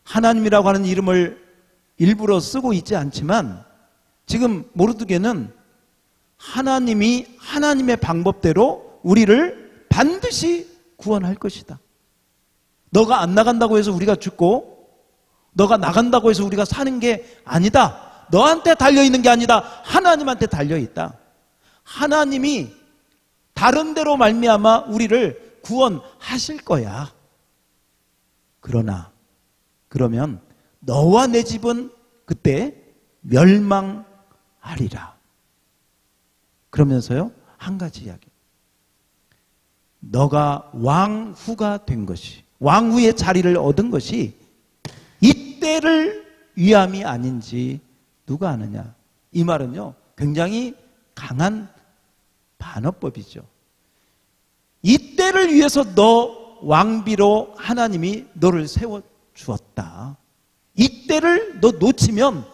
하나님이라고 하는 이름을 일부러 쓰고 있지 않지만 지금 모르드게는 하나님이 하나님의 방법대로 우리를 반드시 구원할 것이다. 너가 안 나간다고 해서 우리가 죽고 너가 나간다고 해서 우리가 사는 게 아니다. 너한테 달려있는 게 아니다. 하나님한테 달려있다. 하나님이 다른 데로 말미암아 우리를 구원하실 거야. 그러면 너와 내 집은 그때 멸망하리라. 그러면서요 한 가지 이야기. 너가 왕후가 된 것이, 왕후의 자리를 얻은 것이 이때를 위함이 아닌지 누가 아느냐? 이 말은요, 굉장히 강한 반어법이죠. 이때를 위해서 너 왕비로 하나님이 너를 세워주었다. 이때를 너 놓치면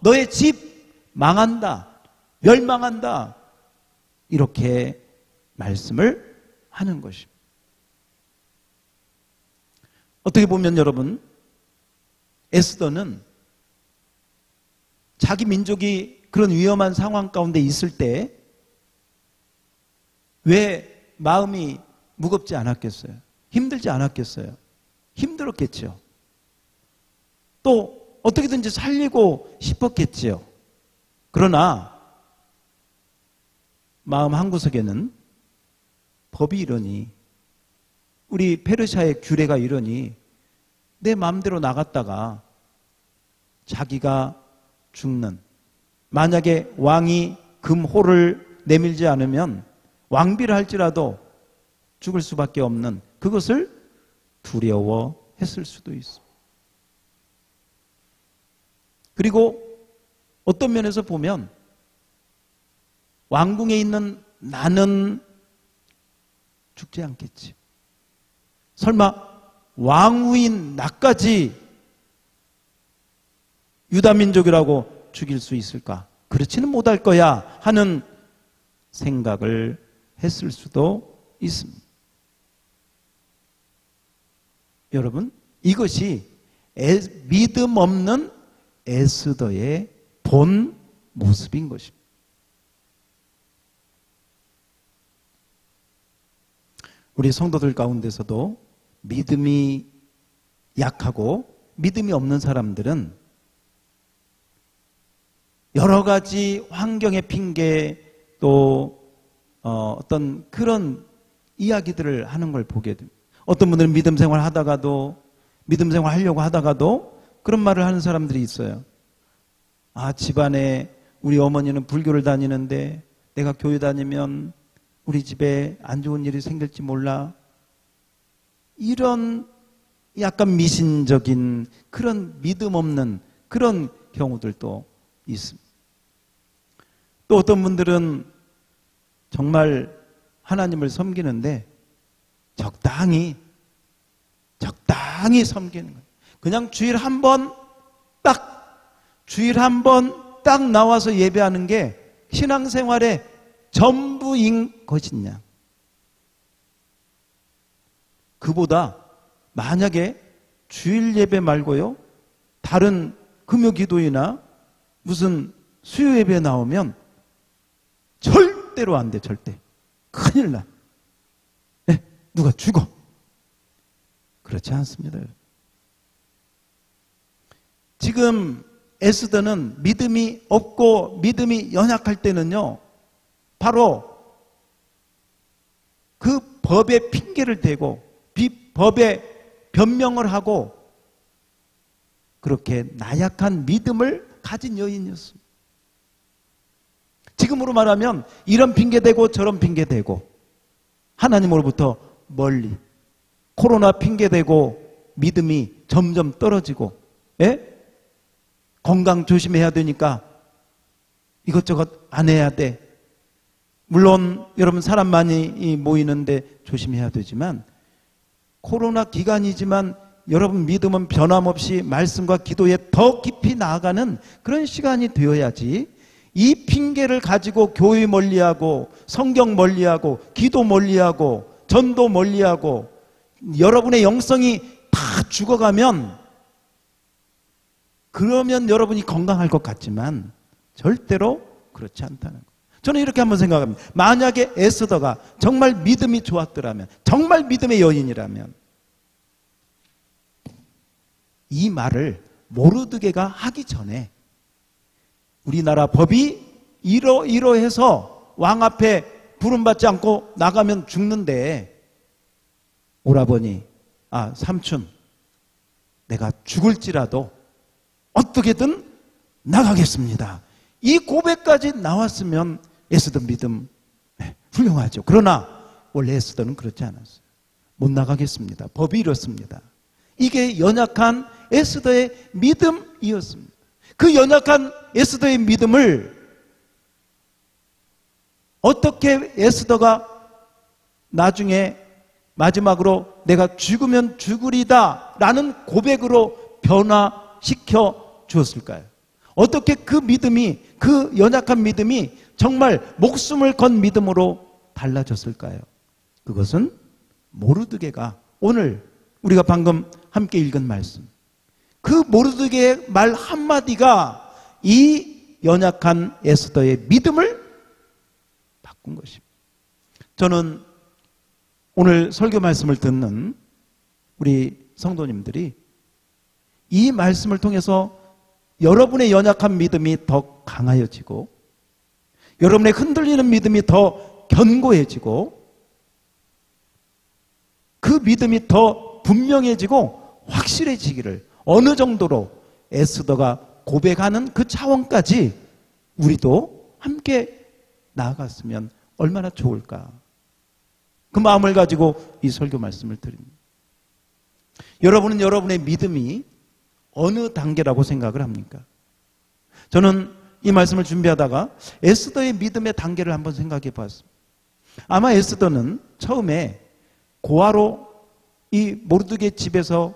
너의 집 망한다. 멸망한다. 이렇게 말씀을 하는 것입니다. 어떻게 보면 여러분, 에스더는 자기 민족이 그런 위험한 상황 가운데 있을 때 왜 마음이 무겁지 않았겠어요? 힘들지 않았겠어요? 힘들었겠죠. 또 어떻게든지 살리고 싶었겠지요. 그러나 마음 한구석에는 법이 이러니, 우리 페르시아의 규례가 이러니 내 마음대로 나갔다가 자기가 죽는, 만약에 왕이 금호를 내밀지 않으면 왕비를 할지라도 죽을 수밖에 없는, 그것을 두려워했을 수도 있습니다. 그리고 어떤 면에서 보면 왕궁에 있는 나는 죽지 않겠지. 설마 왕후인 나까지 유다민족이라고 죽일 수 있을까? 그렇지는 못할 거야 하는 생각을 했을 수도 있습니다. 여러분, 이것이 믿음 없는 에스더의 본 모습인 것입니다. 우리 성도들 가운데서도 믿음이 약하고 믿음이 없는 사람들은 여러 가지 환경의 핑계, 또 어떤 그런 이야기들을 하는 걸 보게 됩니다. 어떤 분들은 믿음 생활 하다가도, 믿음 생활 하려고 하다가도 그런 말을 하는 사람들이 있어요. 아, 집안에 우리 어머니는 불교를 다니는데 내가 교회 다니면 우리 집에 안 좋은 일이 생길지 몰라. 이런 약간 미신적인 그런 믿음 없는 그런 경우들도 있습니다. 또 어떤 분들은 정말 하나님을 섬기는데 적당히 섬기는 거예요. 그냥 주일 한 번 딱 나와서 예배하는 게 신앙생활의 전부인 것이냐. 그보다 만약에 주일 예배 말고요, 다른 금요 기도회나 무슨 수요 예배 나오면 절대로 안 돼. 절대. 큰일 나. 네, 누가 죽어. 그렇지 않습니다. 지금 에스더는 믿음이 없고 믿음이 연약할 때는요, 바로 그 법에 핑계를 대고 법에 변명을 하고 그렇게 나약한 믿음을 가진 여인이었습니다. 지금으로 말하면 이런 핑계대고 저런 핑계대고 하나님으로부터 멀리, 코로나 핑계대고 믿음이 점점 떨어지고, 예? 건강 조심해야 되니까 이것저것 안 해야 돼. 물론 여러분 사람 많이 모이는데 조심해야 되지만, 코로나 기간이지만 여러분 믿음은 변함없이 말씀과 기도에 더 깊이 나아가는 그런 시간이 되어야지, 이 핑계를 가지고 교회 멀리하고 성경 멀리하고 기도 멀리하고 전도 멀리하고 여러분의 영성이 다 죽어가면, 그러면 여러분이 건강할 것 같지만 절대로 그렇지 않다는 거예요. 저는 이렇게 한번 생각합니다. 만약에 에스더가 정말 믿음이 좋았더라면, 정말 믿음의 여인이라면 이 말을 모르드게가 하기 전에 우리나라 법이 이러해서 왕 앞에 부름받지 않고 나가면 죽는데, 오라버니, 삼촌, 내가 죽을지라도 어떻게든 나가겠습니다. 이 고백까지 나왔으면 에스더 믿음 훌륭하죠. 그러나 원래 에스더는 그렇지 않았어요. 못 나가겠습니다. 법이 이렇습니다. 이게 연약한 에스더의 믿음이었습니다. 그 연약한 에스더의 믿음을 어떻게 에스더가 나중에 마지막으로 내가 죽으면 죽으리다 라는 고백으로 변화시켜 주었을까요? 어떻게 그 믿음이, 그 연약한 믿음이 정말 목숨을 건 믿음으로 달라졌을까요? 그것은 모르드게가 오늘 우리가 방금 함께 읽은 말씀, 그 모르드게의 말 한마디가 이 연약한 에스더의 믿음을 바꾼 것입니다. 저는 오늘 설교 말씀을 듣는 우리 성도님들이 이 말씀을 통해서 여러분의 연약한 믿음이 더 강하여지고 여러분의 흔들리는 믿음이 더 견고해지고 그 믿음이 더 분명해지고 확실해지기를, 어느 정도로 에스더가 고백하는 그 차원까지 우리도 함께 나아갔으면 얼마나 좋을까. 그 마음을 가지고 이 설교 말씀을 드립니다. 여러분은 여러분의 믿음이 어느 단계라고 생각을 합니까? 저는 이 말씀을 준비하다가 에스더의 믿음의 단계를 한번 생각해 보았습니다. 아마 에스더는 처음에 고아로 이 모르드게 집에서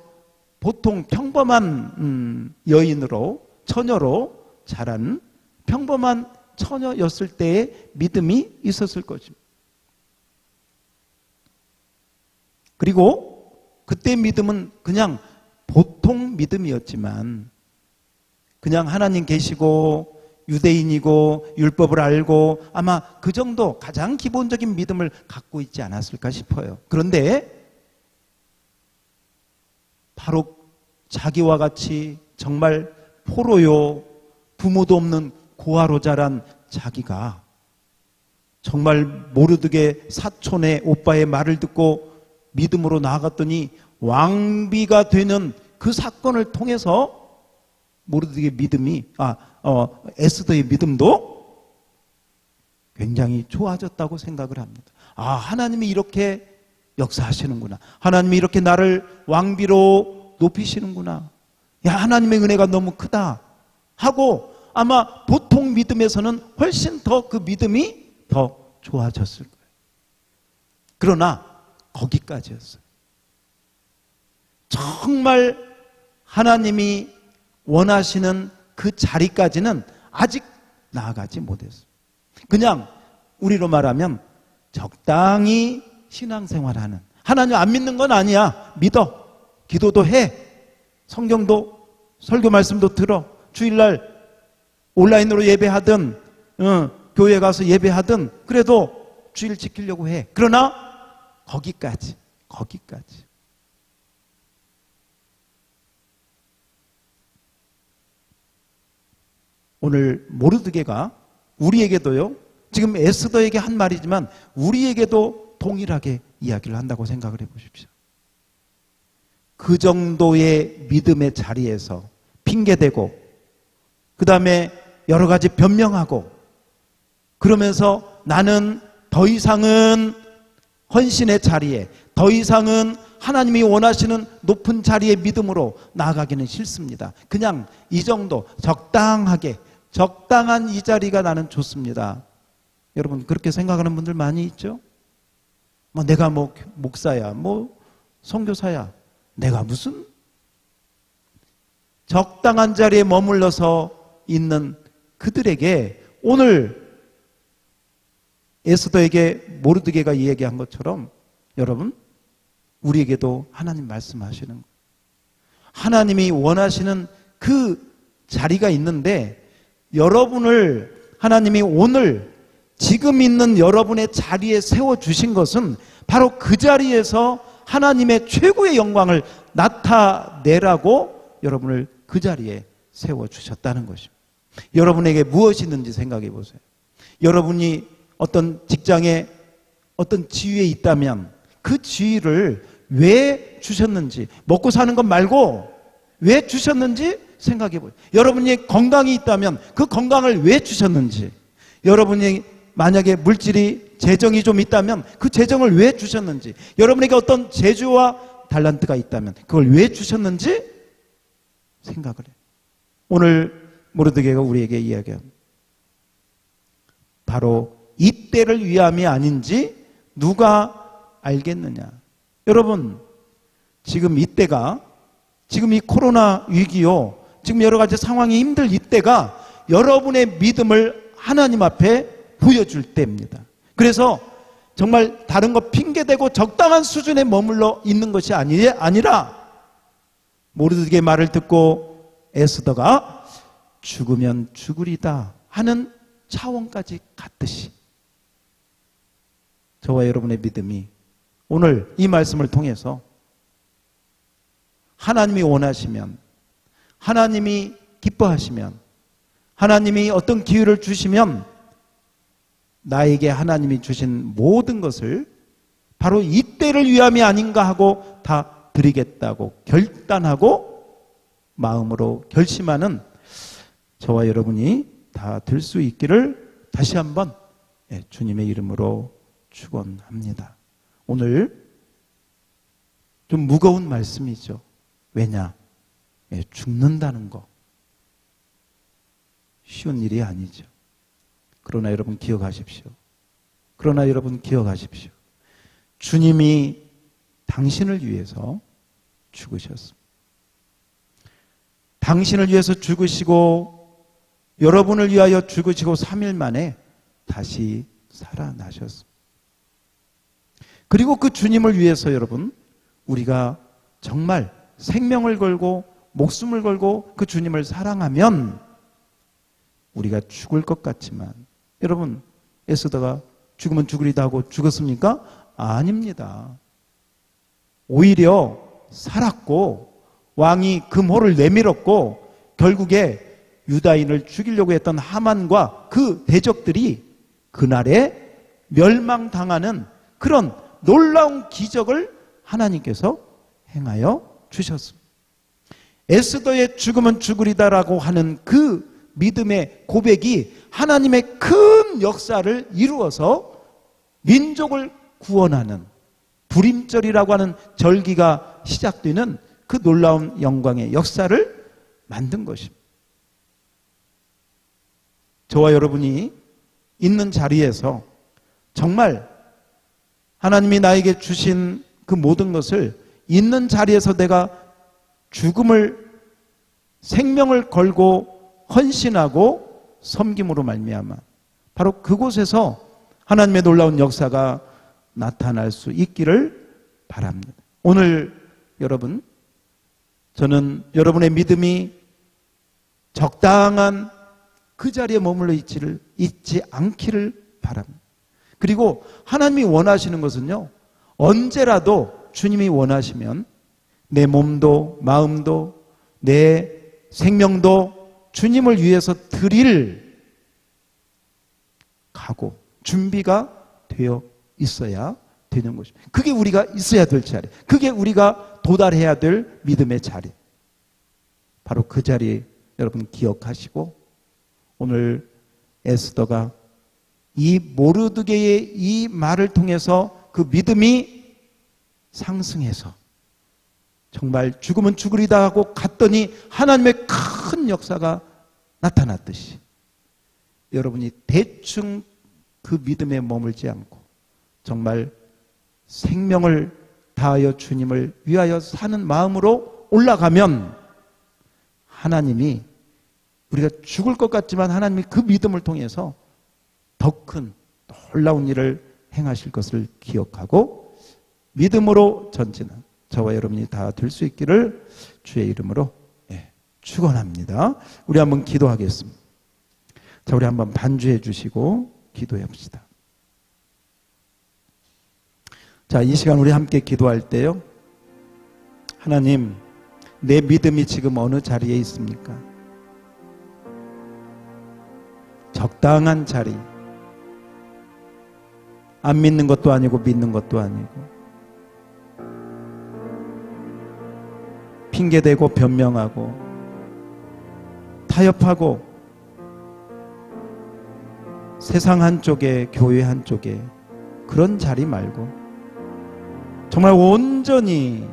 보통 평범한 여인으로, 처녀로 자란 평범한 처녀였을 때의 믿음이 있었을 것입니다. 그리고 그때 믿음은 그냥 보통 믿음이었지만 그냥 하나님 계시고 유대인이고 율법을 알고 아마 그 정도 가장 기본적인 믿음을 갖고 있지 않았을까 싶어요. 그런데 바로 자기와 같이 정말 포로요, 부모도 없는 고아로 자란 자기가 정말 모르드게 사촌의 오빠의 말을 듣고 믿음으로 나아갔더니 왕비가 되는 그 사건을 통해서 모르드게 믿음이, 에스더의 믿음도 굉장히 좋아졌다고 생각을 합니다. 아, 하나님이 이렇게 역사하시는구나. 하나님이 이렇게 나를 왕비로 높이시는구나. 야, 하나님의 은혜가 너무 크다 하고 아마 보통 믿음에서는 훨씬 더 그 믿음이 더 좋아졌을 거예요. 그러나 거기까지였어요. 정말 하나님이 원하시는 그 자리까지는 아직 나아가지 못했어요. 그냥 우리로 말하면 적당히 신앙생활하는, 하나님 안 믿는 건 아니야, 믿어, 기도도 해, 성경도 설교 말씀도 들어, 주일날 온라인으로 예배하든 교회 가서 예배하든 그래도 주일 지키려고 해. 그러나 거기까지. 오늘 모르드게가 우리에게도요, 지금 에스더에게 한 말이지만 우리에게도 동일하게 이야기를 한다고 생각을 해보십시오. 그 정도의 믿음의 자리에서 핑계대고 그 다음에 여러 가지 변명하고 그러면서 나는 더 이상은 헌신의 자리에, 더 이상은 하나님이 원하시는 높은 자리의 믿음으로 나아가기는 싫습니다. 그냥 이 정도 적당하게, 적당한 이 자리가 나는 좋습니다. 여러분 그렇게 생각하는 분들 많이 있죠? 내가 목사야, 선교사야, 내가 무슨 적당한 자리에 머물러서 있는 그들에게 오늘 에스더에게 모르드게가 이야기한 것처럼 여러분 우리에게도 하나님 말씀하시는 거예요. 하나님이 원하시는 그 자리가 있는데 여러분을 하나님이 오늘 지금 있는 여러분의 자리에 세워주신 것은 바로 그 자리에서 하나님의 최고의 영광을 나타내라고 여러분을 그 자리에 세워주셨다는 것입니다. 여러분에게 무엇이 있는지 생각해 보세요. 여러분이 어떤 직장에 어떤 지위에 있다면 그 지위를 왜 주셨는지, 먹고 사는 것 말고 왜 주셨는지 생각해 보세요. 여러분이 건강이 있다면 그 건강을 왜 주셨는지, 여러분이 만약에 물질이, 재정이 좀 있다면 그 재정을 왜 주셨는지, 여러분에게 어떤 재주와 달란트가 있다면 그걸 왜 주셨는지 생각을 해요. 오늘 모르드게가 우리에게 이야기합니다. 바로 이때를 위함이 아닌지 누가 알겠느냐. 여러분, 지금 이때가, 지금 이 코로나 위기요, 지금 여러 가지 상황이 힘들 이때가 여러분의 믿음을 하나님 앞에 보여줄 때입니다. 그래서 정말 다른 거 핑계대고 적당한 수준에 머물러 있는 것이 아니라 모르드게 말을 듣고 에스더가 죽으면 죽으리다 하는 차원까지 갔듯이 저와 여러분의 믿음이 오늘 이 말씀을 통해서 하나님이 원하시면, 하나님이 기뻐하시면, 하나님이 어떤 기회를 주시면 나에게 하나님이 주신 모든 것을 바로 이때를 위함이 아닌가 하고 다 드리겠다고 결단하고 마음으로 결심하는 저와 여러분이 다 될 수 있기를 다시 한번 주님의 이름으로 축원합니다. 오늘 좀 무거운 말씀이죠. 왜냐? 죽는다는 거 쉬운 일이 아니죠. 그러나 여러분 기억하십시오. 주님이 당신을 위해서 죽으셨습니다. 당신을 위해서 죽으시고 여러분을 위하여 죽으시고 3일 만에 다시 살아나셨습니다. 그리고 그 주님을 위해서 여러분, 우리가 정말 생명을 걸고 목숨을 걸고 그 주님을 사랑하면 우리가 죽을 것 같지만, 여러분, 에스더가 죽으면 죽으리다 하고 죽었습니까? 아닙니다. 오히려 살았고 왕이 금호를 내밀었고 결국에 유다인을 죽이려고 했던 하만과 그 대적들이 그날에 멸망당하는 그런 놀라운 기적을 하나님께서 행하여 주셨습니다. 에스더의 죽으면 죽으리다라고 하는 그 믿음의 고백이 하나님의 큰 역사를 이루어서 민족을 구원하는 불임절이라고 하는 절기가 시작되는 그 놀라운 영광의 역사를 만든 것입니다. 저와 여러분이 있는 자리에서 정말 하나님이 나에게 주신 그 모든 것을 있는 자리에서 내가 죽음을, 생명을 걸고 헌신하고 섬김으로 말미암아 바로 그곳에서 하나님의 놀라운 역사가 나타날 수 있기를 바랍니다. 오늘 여러분, 저는 여러분의 믿음이 적당한 그 자리에 머물러 있지 않기를 바랍니다. 그리고 하나님이 원하시는 것은요, 언제라도 주님이 원하시면 내 몸도 마음도 내 생명도 주님을 위해서 드릴 각오, 준비가 되어 있어야 되는 것입니다. 그게 우리가 있어야 될 자리, 그게 우리가 도달해야 될 믿음의 자리, 바로 그 자리 여러분 기억하시고, 오늘 에스더가 이 모르드게의 이 말을 통해서 그 믿음이 상승해서 정말 죽으면 죽으리다 하고 갔더니 하나님의 큰 역사가 나타났듯이 여러분이 대충 그 믿음에 머물지 않고 정말 생명을 다하여 주님을 위하여 사는 마음으로 올라가면 하나님이, 우리가 죽을 것 같지만 하나님이 그 믿음을 통해서 더 큰 놀라운 일을 행하실 것을 기억하고 믿음으로 전진한 저와 여러분이 다 될 수 있기를 주의 이름으로 축원합니다. 우리 한번 기도하겠습니다. 자, 우리 한번 반주해 주시고 기도해 봅시다. 자, 이 시간 우리 함께 기도할 때요, 하나님, 내 믿음이 지금 어느 자리에 있습니까? 적당한 자리, 안 믿는 것도 아니고 믿는 것도 아니고, 핑계대고 변명하고 타협하고 세상 한쪽에 교회 한쪽에 그런 자리 말고 정말 온전히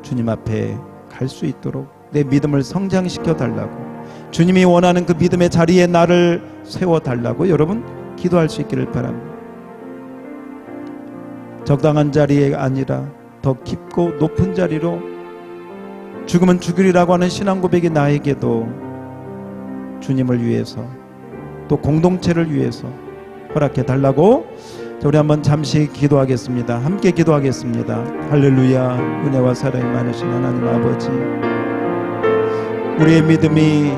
주님 앞에 갈 수 있도록 내 믿음을 성장시켜 달라고, 주님이 원하는 그 믿음의 자리에 나를 세워달라고 여러분 기도할 수 있기를 바랍니다. 적당한 자리에 아니라 더 깊고 높은 자리로, 죽으면 죽으리라고 하는 신앙 고백이 나에게도 주님을 위해서 또 공동체를 위해서 허락해 달라고. 자, 우리 한번 잠시 기도하겠습니다. 함께 기도하겠습니다. 할렐루야. 은혜와 사랑이 많으신 하나님 아버지, 우리의 믿음이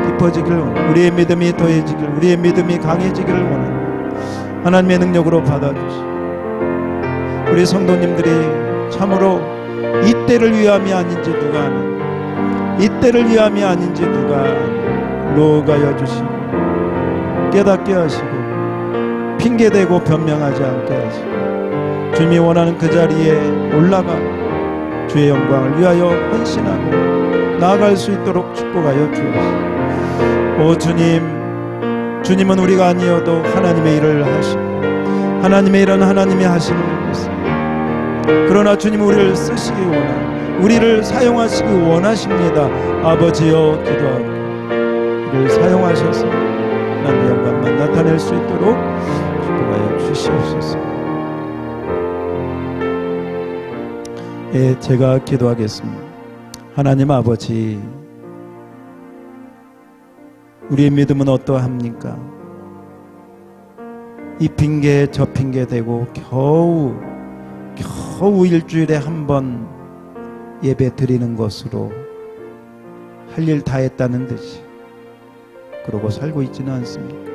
깊어지기를, 우리의 믿음이 더해지기를, 우리의 믿음이 강해지기를 원하는 하나님의 능력으로 받아주시고, 우리 성도님들이 참으로 이때를 위함이 아닌지 누가 아는, 이때를 위함이 아닌지 누가 아는, 로가여 주시고 깨닫게 하시고 핑계대고 변명하지 않게 하시고, 주님이 원하는 그 자리에 올라가 주의 영광을 위하여 헌신하고 나아갈 수 있도록 축복하여 주옵소서. 오 주님, 주님은 우리가 아니어도 하나님의 일을 하시고 하나님의 일은 하나님이 하시는 것입니다. 그러나 주님은 우리를 쓰시기 원하고 우리를 사용하시기 원하십니다. 아버지여, 기도하고 우리를 사용하셔서 하나님의 영광만 나타낼 수 있도록 축복하여 주시옵소서. 예, 제가 기도하겠습니다. 하나님 아버지, 우리의 믿음은 어떠합니까? 이 핑계 저 핑계 대고 겨우 일주일에 한 번 예배 드리는 것으로 할 일 다 했다는 듯이 그러고 살고 있지는 않습니까?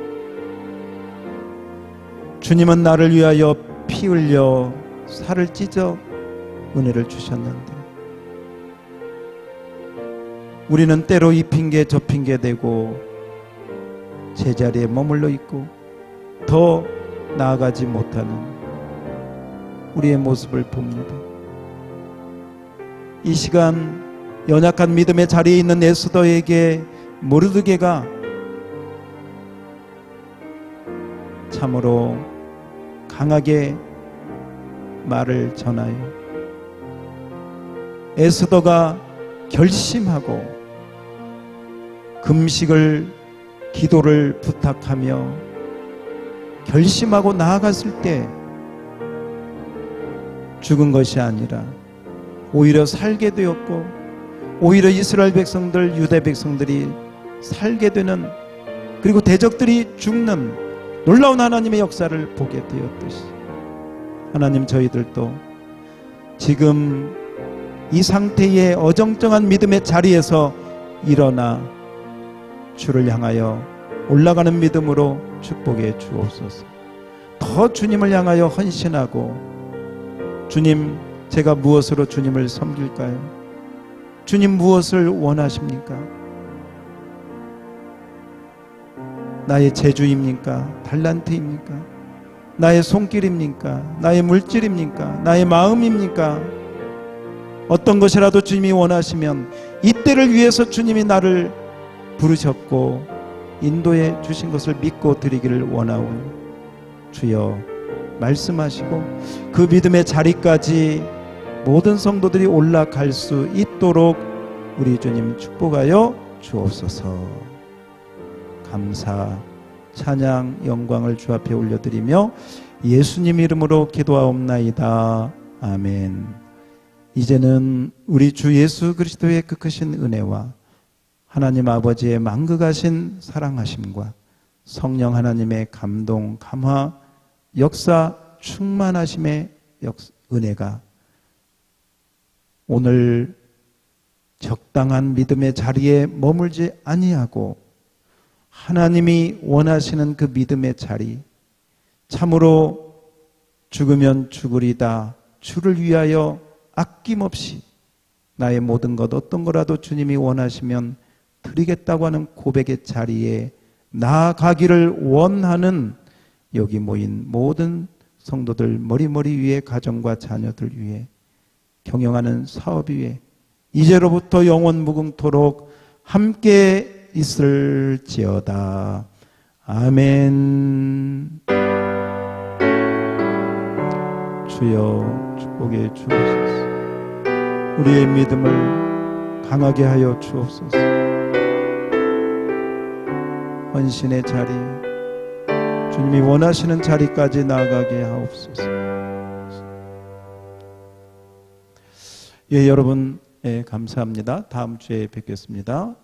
주님은 나를 위하여 피 흘려 살을 찢어 은혜를 주셨는데, 우리는 때로 이 핑계 저 핑계 대고 제자리에 머물러 있고 더 나아가지 못하는 우리의 모습을 봅니다. 이 시간 연약한 믿음의 자리에 있는 에스더에게 모르드게가 참으로 강하게 말을 전하여 에스더가 결심하고 금식을, 기도를 부탁하며 결심하고 나아갔을 때 죽은 것이 아니라 오히려 살게 되었고, 오히려 이스라엘 백성들, 유대 백성들이 살게 되는, 그리고 대적들이 죽는 놀라운 하나님의 역사를 보게 되었듯이, 하나님, 저희들도 지금 이 상태의 어정쩡한 믿음의 자리에서 일어나 주를 향하여 올라가는 믿음으로 축복해 주옵소서. 더 주님을 향하여 헌신하고, 주님, 제가 무엇으로 주님을 섬길까요? 주님, 무엇을 원하십니까? 나의 재주입니까? 달란트입니까? 나의 손길입니까? 나의 물질입니까? 나의 마음입니까? 어떤 것이라도 주님이 원하시면 이때를 위해서 주님이 나를 부르셨고 인도해 주신 것을 믿고 드리기를 원하오니, 주여 말씀하시고 그 믿음의 자리까지 모든 성도들이 올라갈 수 있도록 우리 주님 축복하여 주옵소서. 감사, 찬양, 영광을 주 앞에 올려드리며 예수님 이름으로 기도하옵나이다. 아멘. 이제는 우리 주 예수 그리스도의 그 크신 은혜와 하나님 아버지의 만극하신 사랑하심과 성령 하나님의 감동, 감화, 역사, 충만하심의 은혜가 오늘 적당한 믿음의 자리에 머물지 아니하고 하나님이 원하시는 그 믿음의 자리, 참으로 죽으면 죽으리다, 주를 위하여 아낌없이 나의 모든 것 어떤 거라도 주님이 원하시면 드리겠다고 하는 고백의 자리에 나아가기를 원하는 여기 모인 모든 성도들, 머리머리 위에 가정과 자녀들 위에, 경영하는 사업 위에 이제로부터 영원 무궁토록 함께 있을지어다. 아멘. 주여 축복해 주옵소서. 우리의 믿음을 강하게 하여 주옵소서. 헌신의 자리, 주님이 원하시는 자리까지 나아가게 하옵소서. 예, 여러분, 예, 감사합니다. 다음 주에 뵙겠습니다.